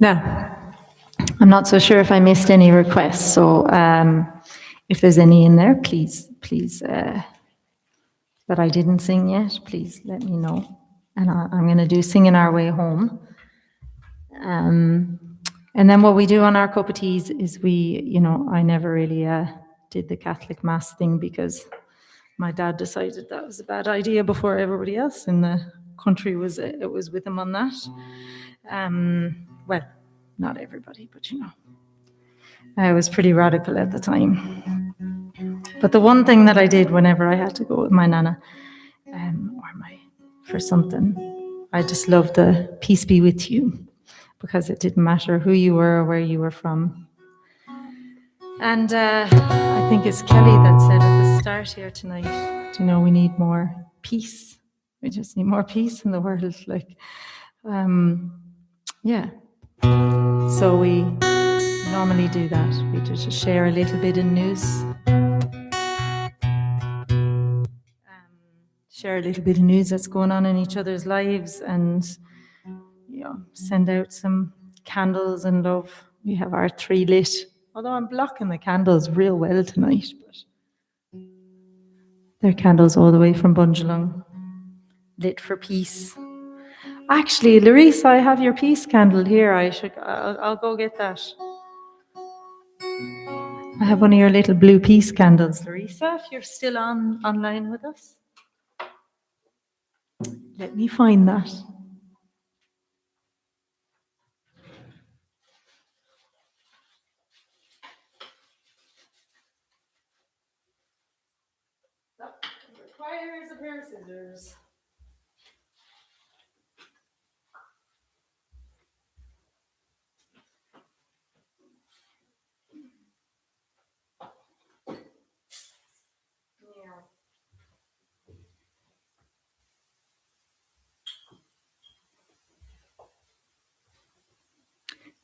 Now, I'm not so sure if I missed any requests, so if there's any in there, please, that I didn't sing yet, please let me know. And I'm going to do Singing Our Way Home. And then what we do on our Cuppa Teas is I never really did the Catholic Mass thing because my dad decided that was a bad idea before everybody else in the country was with him on that. Well, not everybody, but I was pretty radical at the time. But the one thing that I did whenever I had to go with my nana for something, I just loved the peace be with you, because it didn't matter who you were or where you were from. And I think it's Kelly that said at the start here tonight, we need more peace. We just need more peace in the world. Yeah. So we normally do that. We just share a little bit in news. Share a little bit of news that's going on in each other's lives, and send out some candles and love. We have our 3 lit, although I'm blocking the candles real well tonight, but they're candles all the way from Bundjalung, lit for peace. Actually, Larissa, I have your peace candle here. I'll go get that. I have one of your little blue peace candles, Larissa, if you're still online with us. Let me find that. That requires a pair of scissors.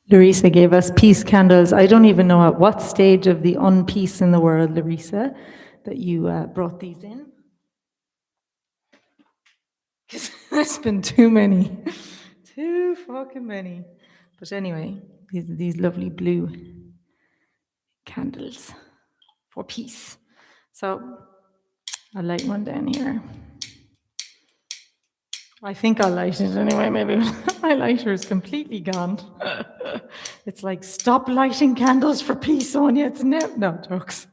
Larissa gave us peace candles. I don't even know at what stage of the unpeace in the world, Larissa, that you brought these in. Because there's been too many. Too fucking many. But anyway, these lovely blue candles for peace. So I'll light one down here. I think I'll light it anyway. Maybe my lighter is completely gone. It's like, stop lighting candles for peace, Sonia. It's no jokes.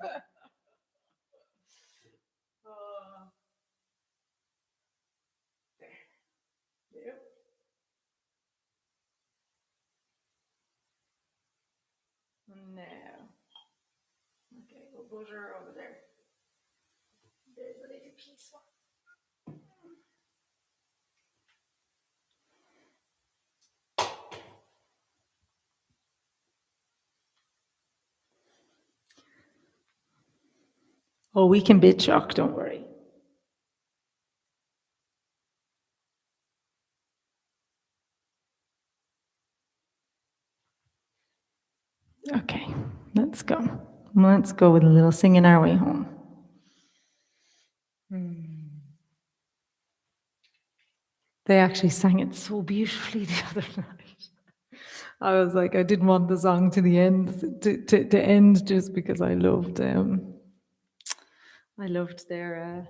No. Okay, we'll put her over there. There's a little peace one. Oh, we can bid shock, don't worry. Okay, let's go. Let's go with a little Singing Our Way Home. They actually sang it so beautifully the other night. I was like, I didn't want the song to the end to end just because I loved their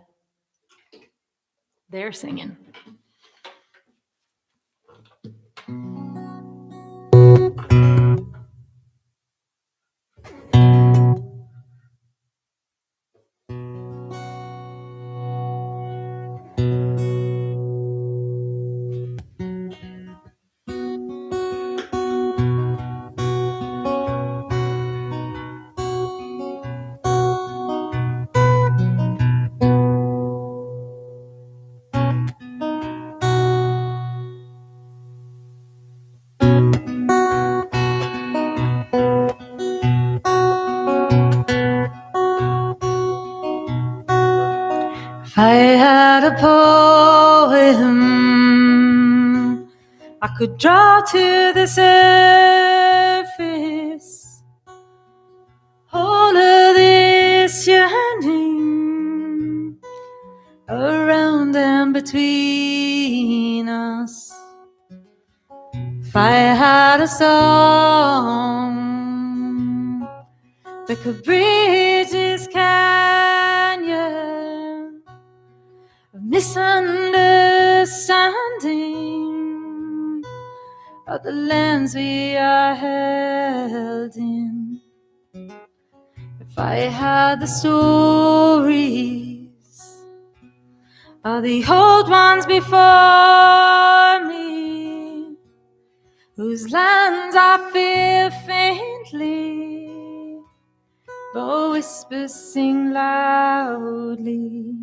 They're singing. If I had a poem I could draw to the surface, all of this yearning around and between us. If I had a song that could bridge this canyon of misunderstanding of the lands we are held in. If I had the stories of the old ones before me, whose lands I feel faintly, but whispers sing loudly,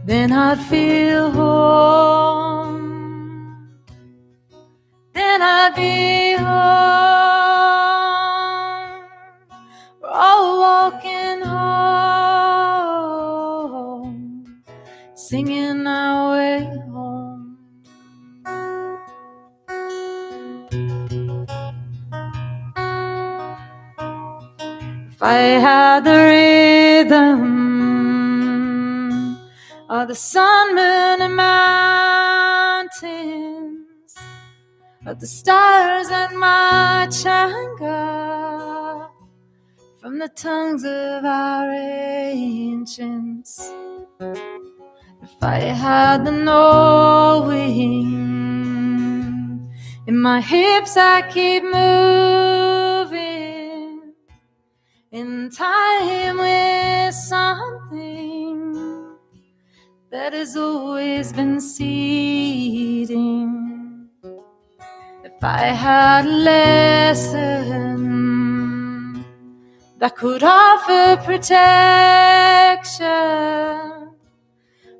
then I'd feel home. Then I'd be home. We're all walking home, singing our way home. If I had the rhythm of the sun, moon, and mountains, of the stars and my changa, from the tongues of our ancients. If I had the knowing in my hips, I keep moving in time with something that has always been seeding. If I had a lesson that could offer protection,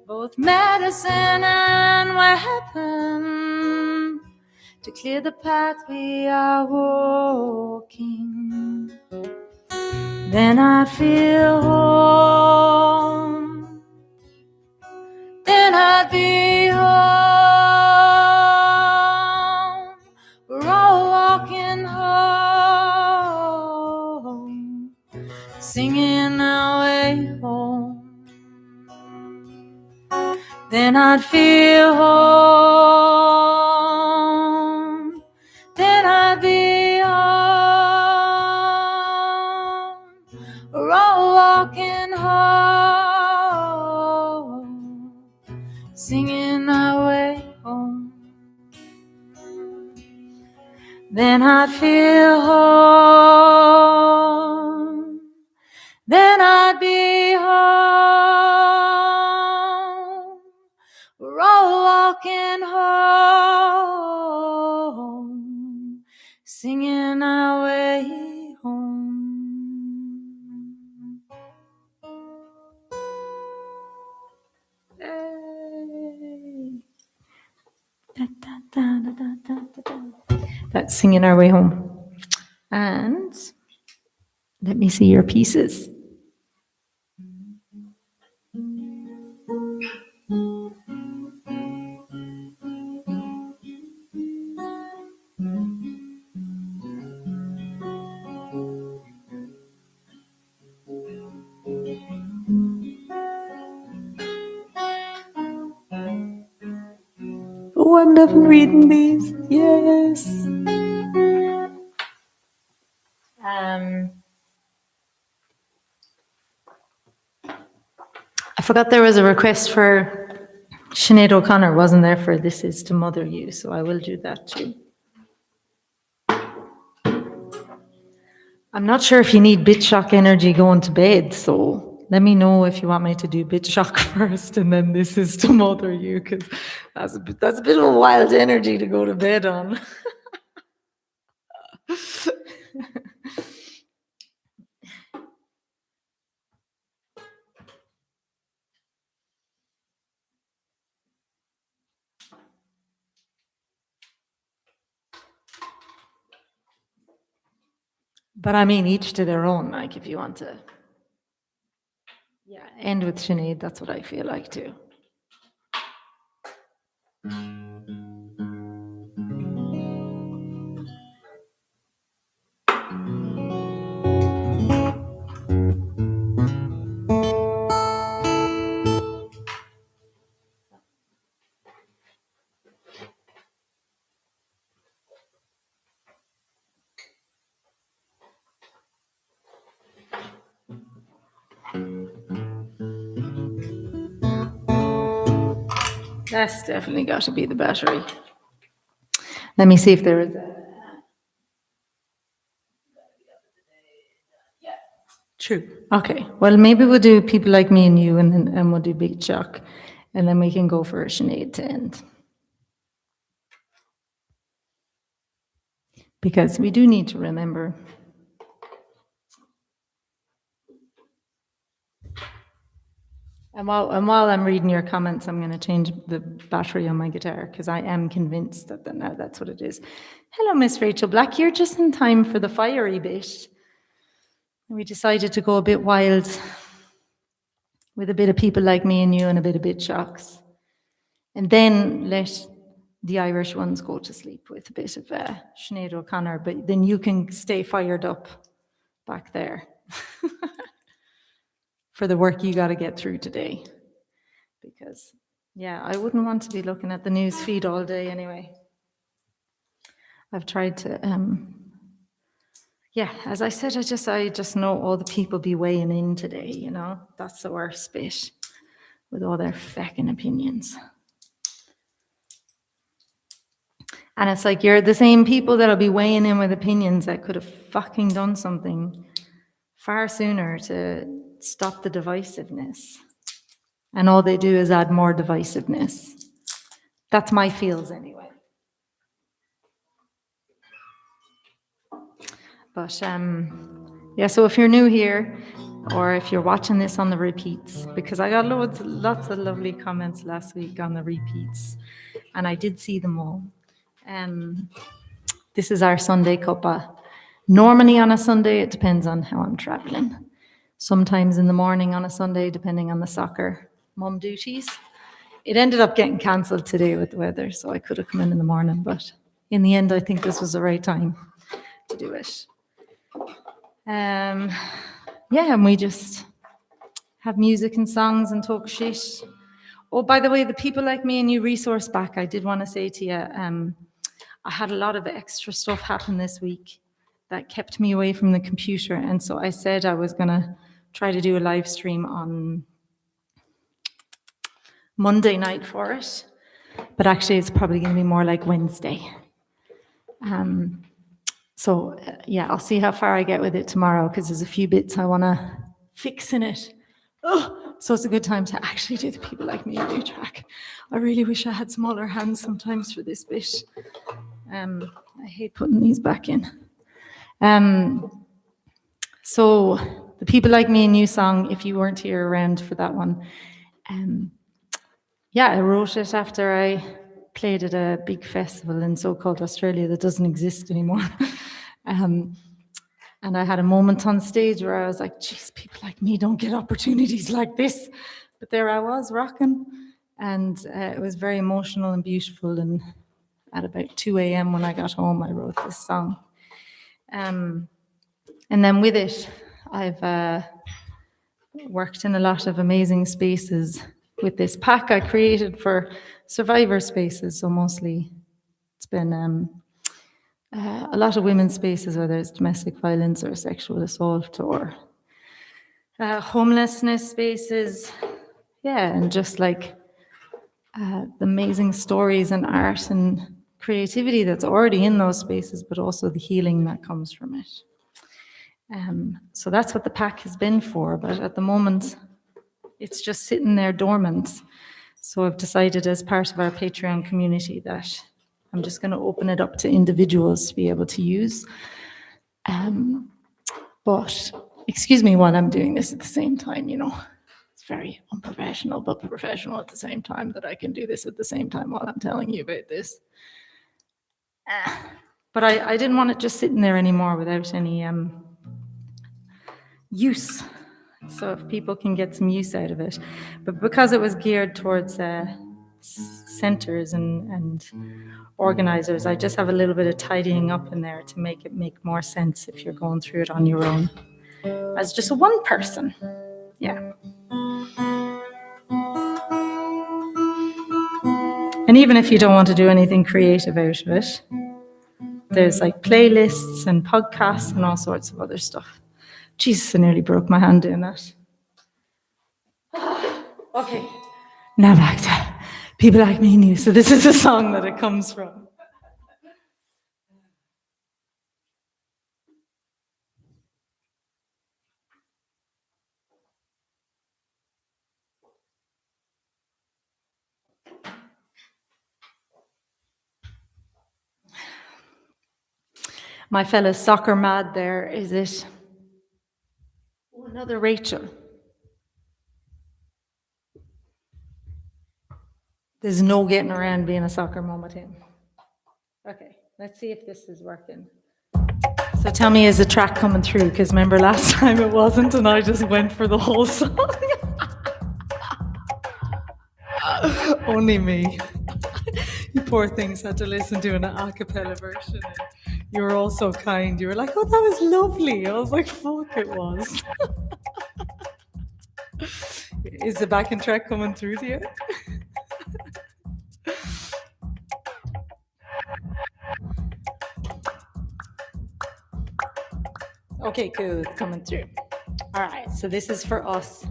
both medicine and weapon, to clear the path we are walking, then I'd feel home. Then I'd be home. We're all walking home, singing our way home. Then I'd feel home. Then I'd be home. We're all walking home, singing our way home. Then I'd feel home. Then I'd be home. We're all walking home, singing our way home. Hey. Da, da, da, da, da, da, da. That's singing our way home. And let me see your pieces. Oh, I'm loving reading these. Yes. A forgot there was a request for Sinead O'Connor, wasn't there, for This Is to Mother You, so I will do that too. I'm not sure if you need bit shock energy going to bed, so let me know if you want me to do bit shock first and then This Is to Mother You, because that's a bit of a wild energy to go to bed on. But I mean, each to their own, like if you want to end with Sinead, that's what I feel like too. That's definitely got to be the battery. Let me see if there is a... True. Okay. Well, maybe we'll do People Like Me and You, and we'll do Big Shock, and then we can go for a Sinead to end. Because we do need to remember. And while I'm reading your comments, I'm going to change the battery on my guitar, because I am convinced that now that's what it is. Hello, Miss Rachel Black. You're just in time for the fiery bit. We decided to go a bit wild with a bit of People Like Me and You and a bit of Bit Shocks. And then let the Irish ones go to sleep with a bit of Sinead O'Connor, but then you can stay fired up back there for the work you got to get through today. Because, yeah, I wouldn't want to be looking at the news feed all day anyway. I've tried to, as I said, I just know all the people be weighing in today, you know? That's the worst bit, with all their feckin' opinions. And it's like, you're the same people that'll be weighing in with opinions that could have fucking done something far sooner to stop the divisiveness. And all they do is add more divisiveness. That's my feels anyway. But so if you're new here, or if you're watching this on the repeats, because I got lots of lovely comments last week on the repeats, and I did see them all. This is our Sunday cuppa. Normally on a Sunday, it depends on how I'm traveling. Sometimes in the morning on a Sunday, depending on the soccer mum duties. It ended up getting cancelled today with the weather, so I could have come in the morning, but in the end, I think this was the right time to do it. And we just have music and songs and talk shit. Oh, by the way, the People Like Me and You resource back, I did want to say to you, I had a lot of extra stuff happen this week that kept me away from the computer, and so I said I was going to try to do a live stream on Monday night for it, but actually it's probably going to be more like Wednesday. I'll see how far I get with it tomorrow, because there's a few bits I want to fix in it. So it's a good time to actually do the People Like Me and You track. I really wish I had smaller hands sometimes for this bit. I hate putting these back in. So the People Like Me and You song, if you weren't here around for that one, I wrote it after I played at a big festival in so-called Australia that doesn't exist anymore. And I had a moment on stage where I was like, geez, people like me don't get opportunities like this. But there I was rocking, and it was very emotional and beautiful. And at about 2 a.m. when I got home, I wrote this song. And then with it, I've worked in a lot of amazing spaces with this pack I created for survivor spaces. So mostly it's been a lot of women's spaces, whether it's domestic violence or sexual assault or homelessness spaces, yeah, and just like the amazing stories and art and creativity that's already in those spaces, but also the healing that comes from it. So that's what the pack has been for, but at the moment, it's just sitting there dormant. So I've decided as part of our Patreon community that I'm just going to open it up to individuals to be able to use. But excuse me while I'm doing this at the same time, you know. It's very unprofessional, but professional at the same time that I can do this at the same time while I'm telling you about this. But I didn't want it just sitting there anymore without any use. So if people can get some use out of it. But because it was geared towards centers and organizers, I just have a little bit of tidying up in there to make it make more sense if you're going through it on your own. As just a one person. Yeah. And even if you don't want to do anything creative out of it, there's like playlists and podcasts and all sorts of other stuff. Jesus, I nearly broke my hand doing that. Okay, now back to People Like Me and You. So this is a song that it comes from. My fellow soccer mad there, is it? Oh, another Rachel. There's no getting around being a soccer mom with him. Okay, let's see if this is working. So tell me, is the track coming through? Because remember last time it wasn't, and I just went for the whole song. Only me. You poor things had to listen to an a cappella version. You were all so kind. You were like, oh, that was lovely. I was like, fuck, it was. Is the backing track coming through to you? Okay, cool, it's coming through. All right, so this is for us,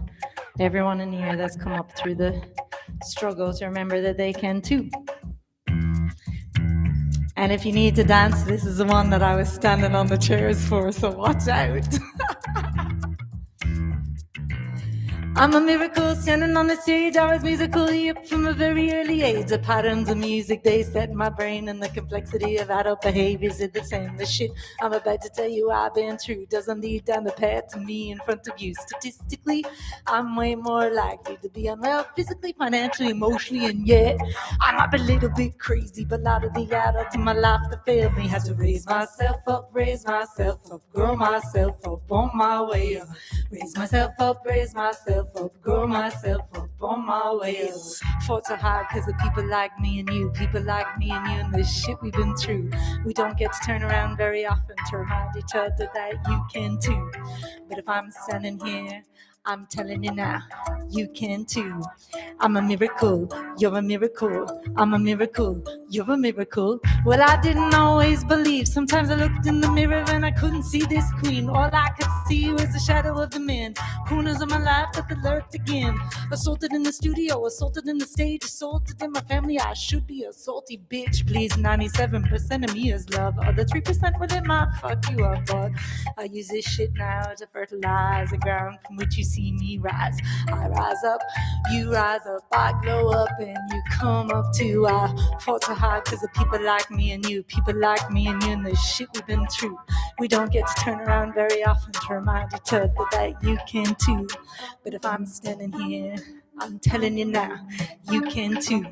everyone in here that's come up through the struggle to remember that they can too. And if you need to dance, this is the one that I was standing on the chairs for, so watch out. I'm a miracle standing on the stage. I was musical yep, from a very early age. The patterns of music they set in my brain, and the complexity of adult behaviors are the same. The shit I'm about to tell you I've been through doesn't lead down the path to me in front of you. Statistically, I'm way more likely to be unwell physically, financially, emotionally, and yet I might be a little bit crazy. But a lot of the adults in my life that failed me had to raise myself up, grow myself up on my way up. Raise myself up, grow myself up on my way up. Fought so hard because of people like me and you, and the shit we've been through. We don't get to turn around very often to remind each other that you can too. But if I'm standing here, I'm telling you now, you can too. I'm a miracle, you're a miracle. I'm a miracle, you're a miracle. Well, I didn't always believe. Sometimes I looked in the mirror and I couldn't see this queen. All I could see was the shadow of the man. Corners of my life that they lurked again. Assaulted in the studio, assaulted in the stage, assaulted in my family. I should be a salty bitch, please. 97% of me is love. Other 3% within my fuck you up, but I use this shit now to fertilize the ground from which you see me rise. I rise up, you rise up, I glow up, and you come up too. I fought so hard because of people like me and you, and the shit we've been through. We don't get to turn around very often to remind each other that you can too. But if I'm standing here, I'm telling you now, you can too.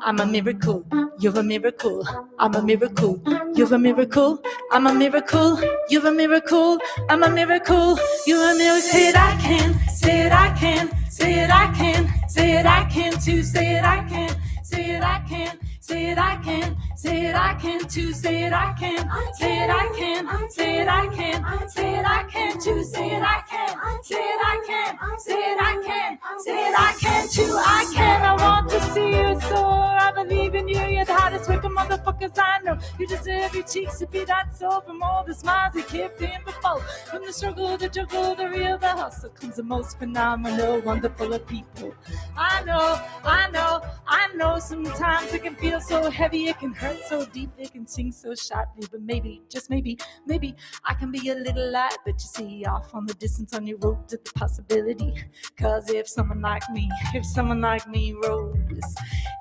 I'm a miracle, you're a miracle. I'm a miracle, you're a miracle. I'm a miracle, you're a miracle. I'm a miracle, you're a miracle. Say it, I can, say it, I can, say it, I can, say it, I can too. Say it, I can, say it, I can, say it, I can, Say it, I can too. Say it, I can. Say it, I can. Say it, I can. Say it, I can too. Say it, I can. Say it, I can. Say it, I can. Say it, I can too. I can. I want to see you soar. I believe in you. You're the hottest wicked motherfuckers I know. You deserve your cheeks to be that soul from all the smiles you kept in before. From the struggle, the juggle, the real, the hustle comes the most phenomenal, wonderful of people. I know. Sometimes it can feel so heavy, it can hurt so deep, it can sting so sharply. But maybe, just maybe, I can be a little light that you see off on the distance on your road to the possibility. Cause if someone like me rose,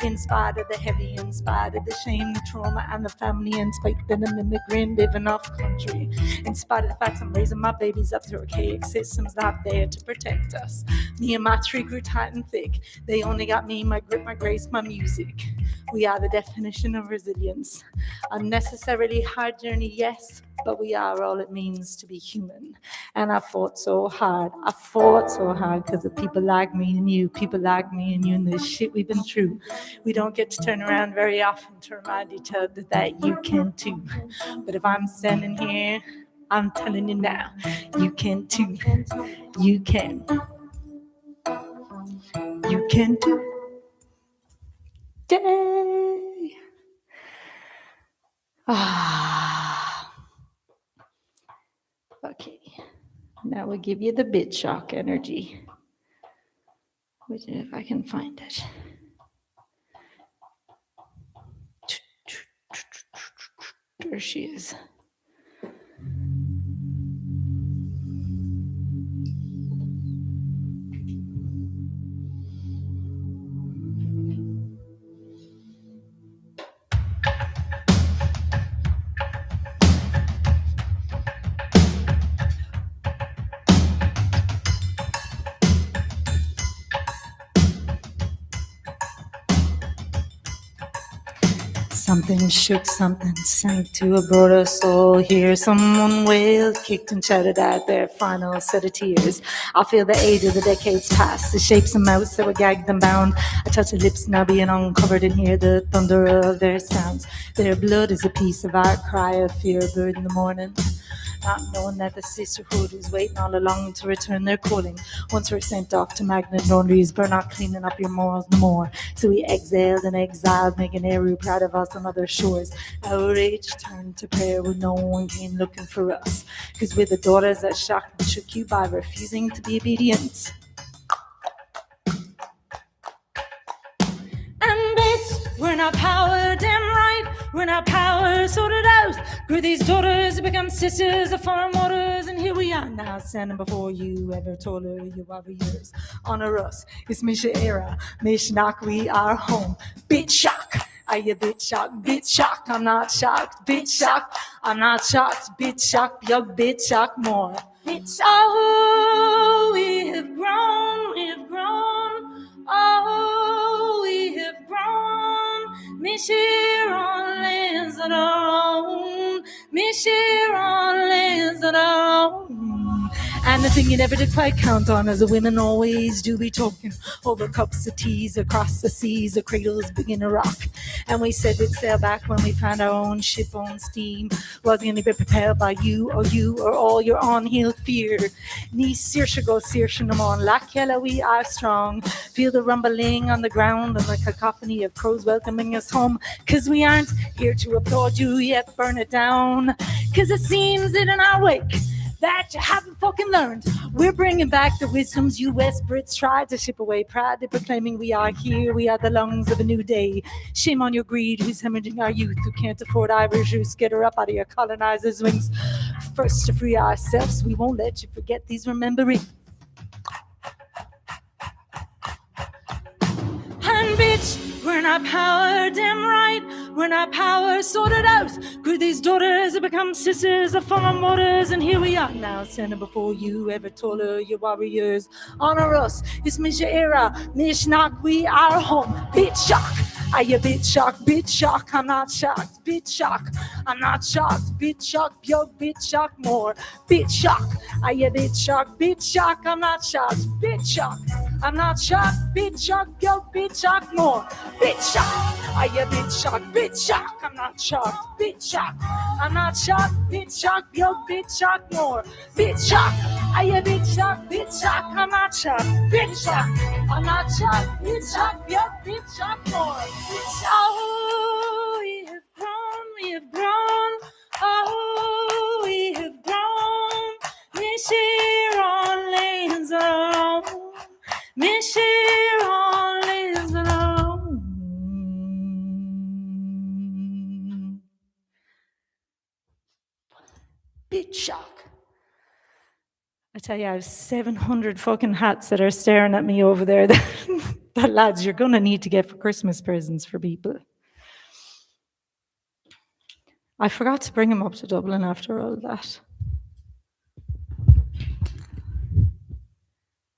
in spite of the heavy, in spite of the shame, the trauma, and the family, in spite that I'm an immigrant living off country, in spite of the fact I'm raising my babies up through archaic systems not there to protect us. Me and my tree grew tight and thick. They only got me, my grit, my grace, my music. We are the definition of resilience. Unnecessarily hard journey, yes, but we are all it means to be human. And I fought so hard because of people like me and you, and this shit we've been through. We don't get to turn around very often to remind each other that you can too. But if I'm standing here, I'm telling you now, you can too. You can. You can too. Day. Okay, now we'll give you the bit shock energy, which if I can find it. There she is. Something shook, something sank to a broader soul. Hear someone wailed, kicked and shouted out their final set of tears. I feel the age of the decades pass, the shapes of mouths that were gagged and bound. I touch their lips now being uncovered and hear the thunder of their sounds. Their blood is a piece of our cry of fear, bird in the morning. Not knowing that the sisterhood was waiting all along to return their calling. Once we're sent off to magnet laundries, burn not cleaning up your morals no more. So we exhaled and exiled, making Eru proud of us on other shores. Our age turned to prayer with no one came looking for us. Cause we're the daughters that shocked and shook you by refusing to be obedient. And bitch, we're not power, damn right. We're not power, sorted out. Grew these daughters to become sisters of foreign waters. And here we are now, standing before you, ever taller, you warriors. Honor us, it's Misha era. Mishnak, we are home. Bitch shock. Are you bitch shocked? Bitch shocked, I'm not shocked. Bitch shocked, I'm not shocked. Bitch shocked, you're bitch shocked more. Bitch shocked. Oh, we have grown, we have grown. Oh, we have grown. Miss here on lands of our own. Miss here on lands of our own. And the thing you never did quite count on, as the women always do, be talking over cups of teas across the seas, the cradles begin to rock. And we said we'd sail back when we found our own ship on steam. Wasn't going to be prepared by you or all your on-heel fear. Ni Sirsha go Sirsha no more. Lakela, we are strong. Feel the rumbling on the ground and the cacophony of crows welcoming us home. Cause we aren't here to applaud you yet, burn it down. Cause it seems that in our wake that you haven't fucking learned. We're bringing back the wisdoms you West Brits tried to ship away, proudly proclaiming we are here, we are the lungs of a new day. Shame on your greed, who's hemorrhaging our youth, who can't afford Irish juice. Get her up out of your colonizers' wings. First to free ourselves, we won't let you forget these remembering. And bitch, we're not power, damn right. We're not power, sorted out. Grew these daughters to become sisters of foreign waters. And here we are now, standing before you, ever taller, your warriors. Honor us, it's Misha era. Mishnak, we are home. Bitch shock. Are you bitch shocked? Bitch shock, I'm not shocked. Bitch shock, I'm not shocked. Bitch shock, yo, bitch shock more. Bitch shock, are you bitch shocked? Bitch shock, I'm not shocked. Bitch shock, I'm not shocked, bit shocked, yo, bit shocked more. Bit shocked, I a bit shocked, bit shocked. I'm not shocked, bit shocked. I'm not shocked, bit shocked, yo, bit shocked more. Bit shocked, I a bit shocked, bit shocked. I'm not shocked, bit shocked. I'm not shocked, bit shocked, yo, bit shocked more. Bit shocked. Oh, we have grown, we have grown. Oh, we have grown. This year on lanes alone. Miss you always alone. Bit shock. I tell you, I have 700 fucking hats that are staring at me over there that lads, you're gonna need to get for Christmas presents for people. I forgot to bring them up to Dublin after all that.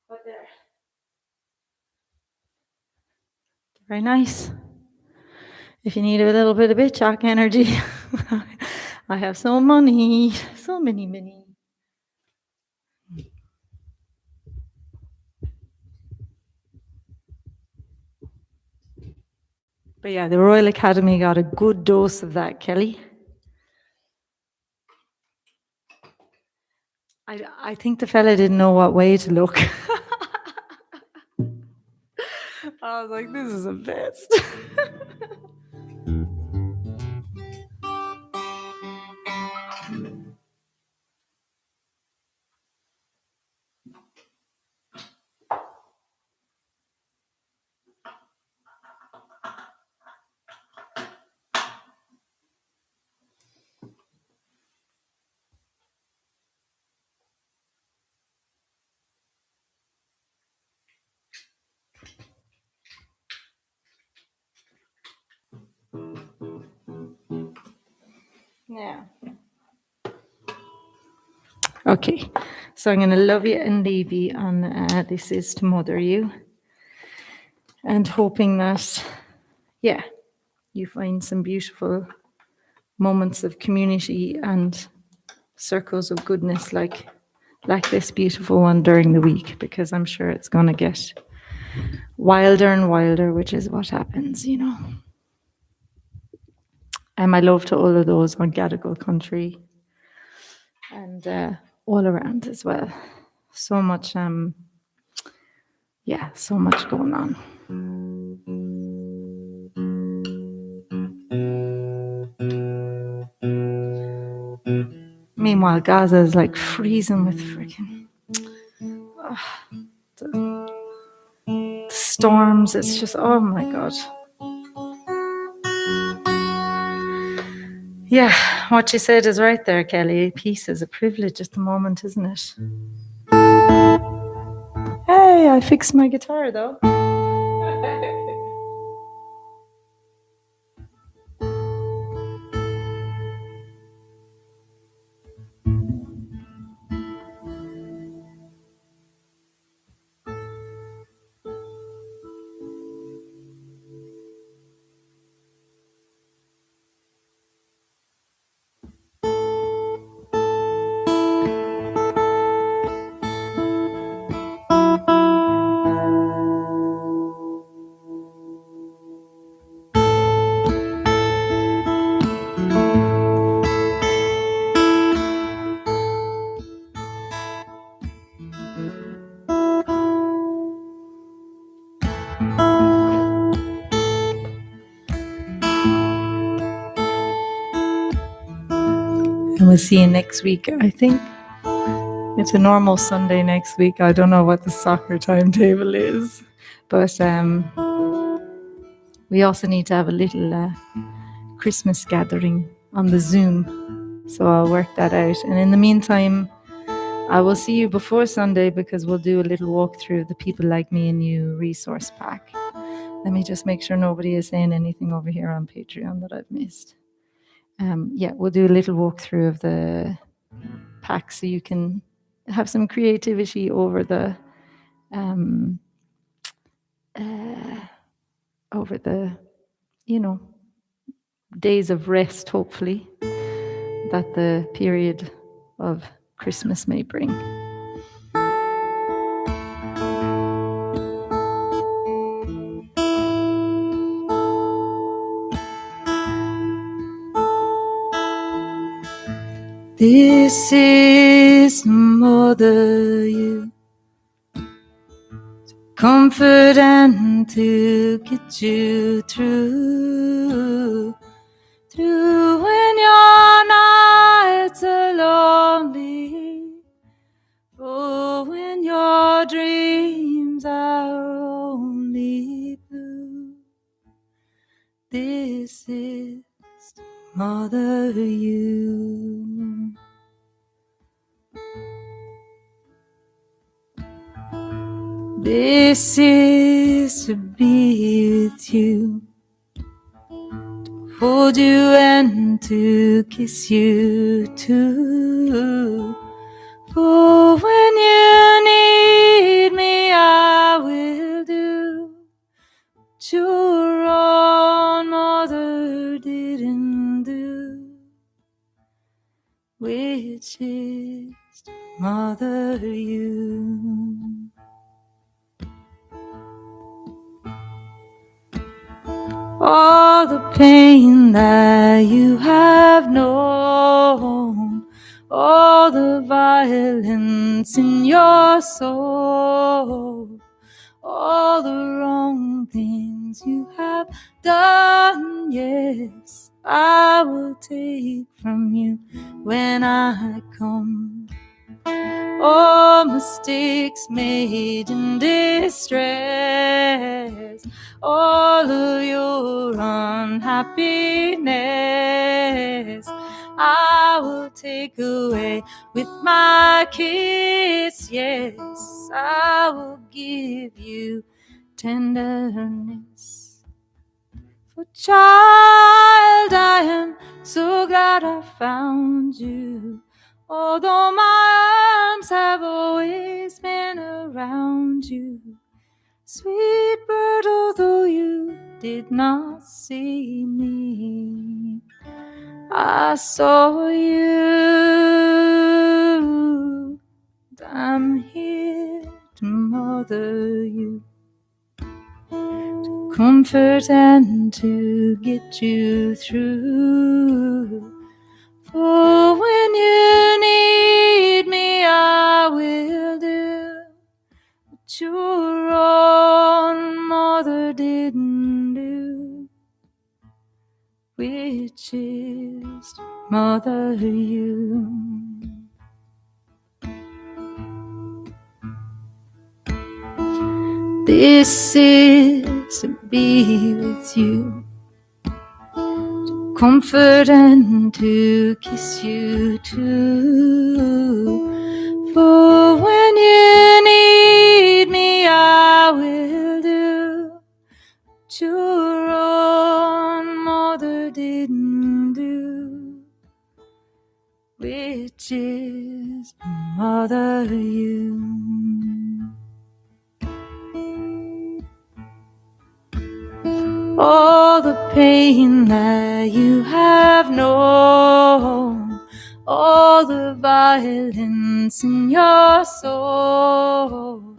But there. Very nice. If you need a little bit of bit shock energy, I have so many. But yeah, the Royal Academy got a good dose of that, Kelly. I think the fella didn't know what way to look. I was like, this is the best. Yeah. Okay, so I'm going to love you and leave you on This Is to Mother You. And hoping that, yeah, you find some beautiful moments of community and circles of goodness like this beautiful one during the week, because I'm sure it's going to get wilder and wilder, which is what happens, you know. And my love to all of those on Gadigal country and all around as well. So much, so much going on. Meanwhile, Gaza is like freezing with freaking the storms. It's just, oh my God. Yeah, what you said is right there, Kelly. Peace is a privilege at the moment, isn't it? Hey, I fixed my guitar though. And we'll see you next week, I think. It's a normal Sunday next week. I don't know what the soccer timetable is. But we also need to have a little Christmas gathering on the Zoom. So I'll work that out. And in the meantime, I will see you before Sunday, because we'll do a little walk through the People Like Me and You resource pack. Let me just make sure nobody is saying anything over here on Patreon that I've missed. We'll do a little walkthrough of the pack so you can have some creativity over the days of rest, hopefully, that the period of Christmas may bring. This is to mother you, to comfort and to get you through when your nights are lonely, oh, when your dreams are only blue. This is to mother you. This is to be with you, hold you and to kiss you too. For when you need me, I will do what your own mother didn't do, which is to mother you. All the pain that you have known, all the violence in your soul, all the wrong things you have done, yes, I will take from you when I come. All mistakes made in distress, all of your unhappiness, I will take away with my kiss. Yes, I will give you tenderness. For child, I am so glad I found you. Although my arms have always been around you, sweet bird, although you did not see me, I saw you. I'm here to mother you, to comfort and to get you through. For when you need me, I will do what your own mother didn't do, which is to mother you. This is to be with you, comfort and to kiss you too. For when you need me, I will do what your own mother didn't do, which is to mother you. All the pain that you have known, all the violence in your soul,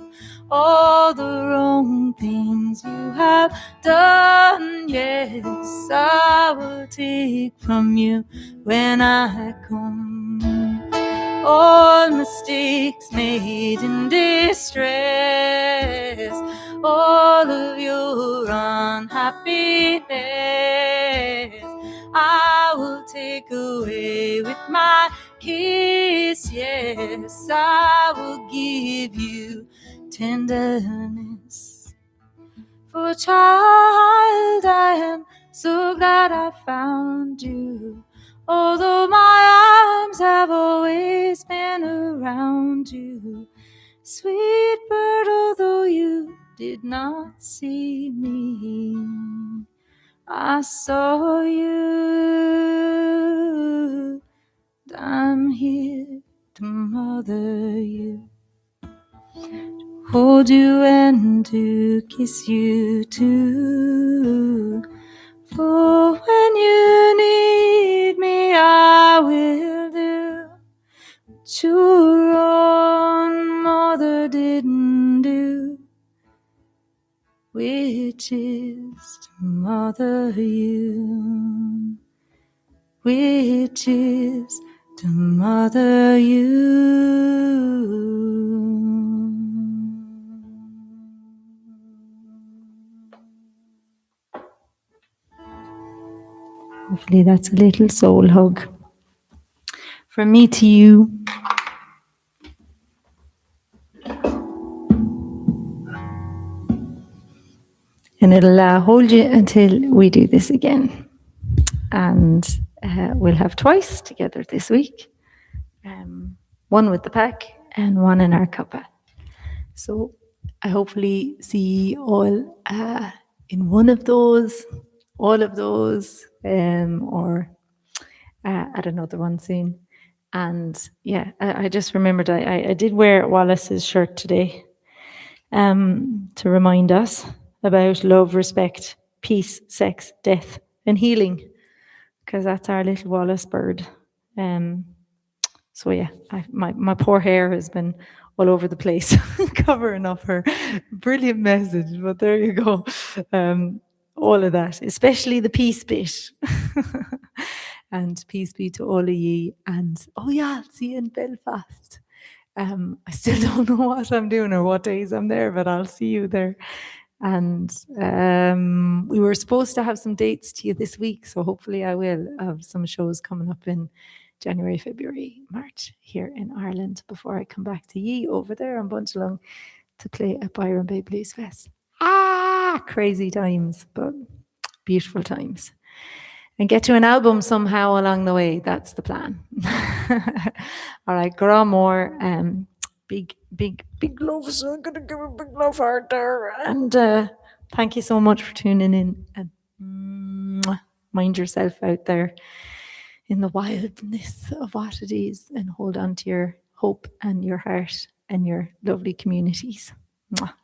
all the wrong things you have done, yes, I will take from you when I come. All mistakes made in distress, all of your unhappiness, I will take away with my kiss. Yes, I will give you tenderness. For child, I am so glad I found you. Although my arms have always been around you, sweet bird, although you did not see me, I saw you. I'm here to mother you, to hold you and to kiss you too. For when you need me, I will do what your own mother didn't do, which is to mother you, which is to mother you. Hopefully that's a little soul hug from me to you. And it'll hold you until we do this again. And we'll have twice together this week. One with the pack and one in our cuppa. So I hopefully see you all in one of those, all of those, or at another one soon. And yeah, I just remembered I did wear Wallace's shirt today to remind us about love, respect, peace, sex, death, and healing, because that's our little Wallace bird. So yeah, my poor hair has been all over the place, covering up her brilliant message. But there you go, all of that, especially the peace bit. And peace be to all of ye. And oh yeah, I'll see you in Belfast. I still don't know what I'm doing or what days I'm there, but I'll see you there. And we were supposed to have some dates to you this week, so hopefully I will have some shows coming up in January, February, March here in Ireland before I come back to ye over there on Bunchalong to play at Byron Bay Blues Fest. Crazy times, but beautiful times. And get to an album somehow along the way. That's the plan. All right, Gra more. Big love. So I'm going to give a big love heart there. And thank you so much for tuning in. And mind yourself out there in the wildness of what it is, and hold on to your hope and your heart and your lovely communities. Mwah.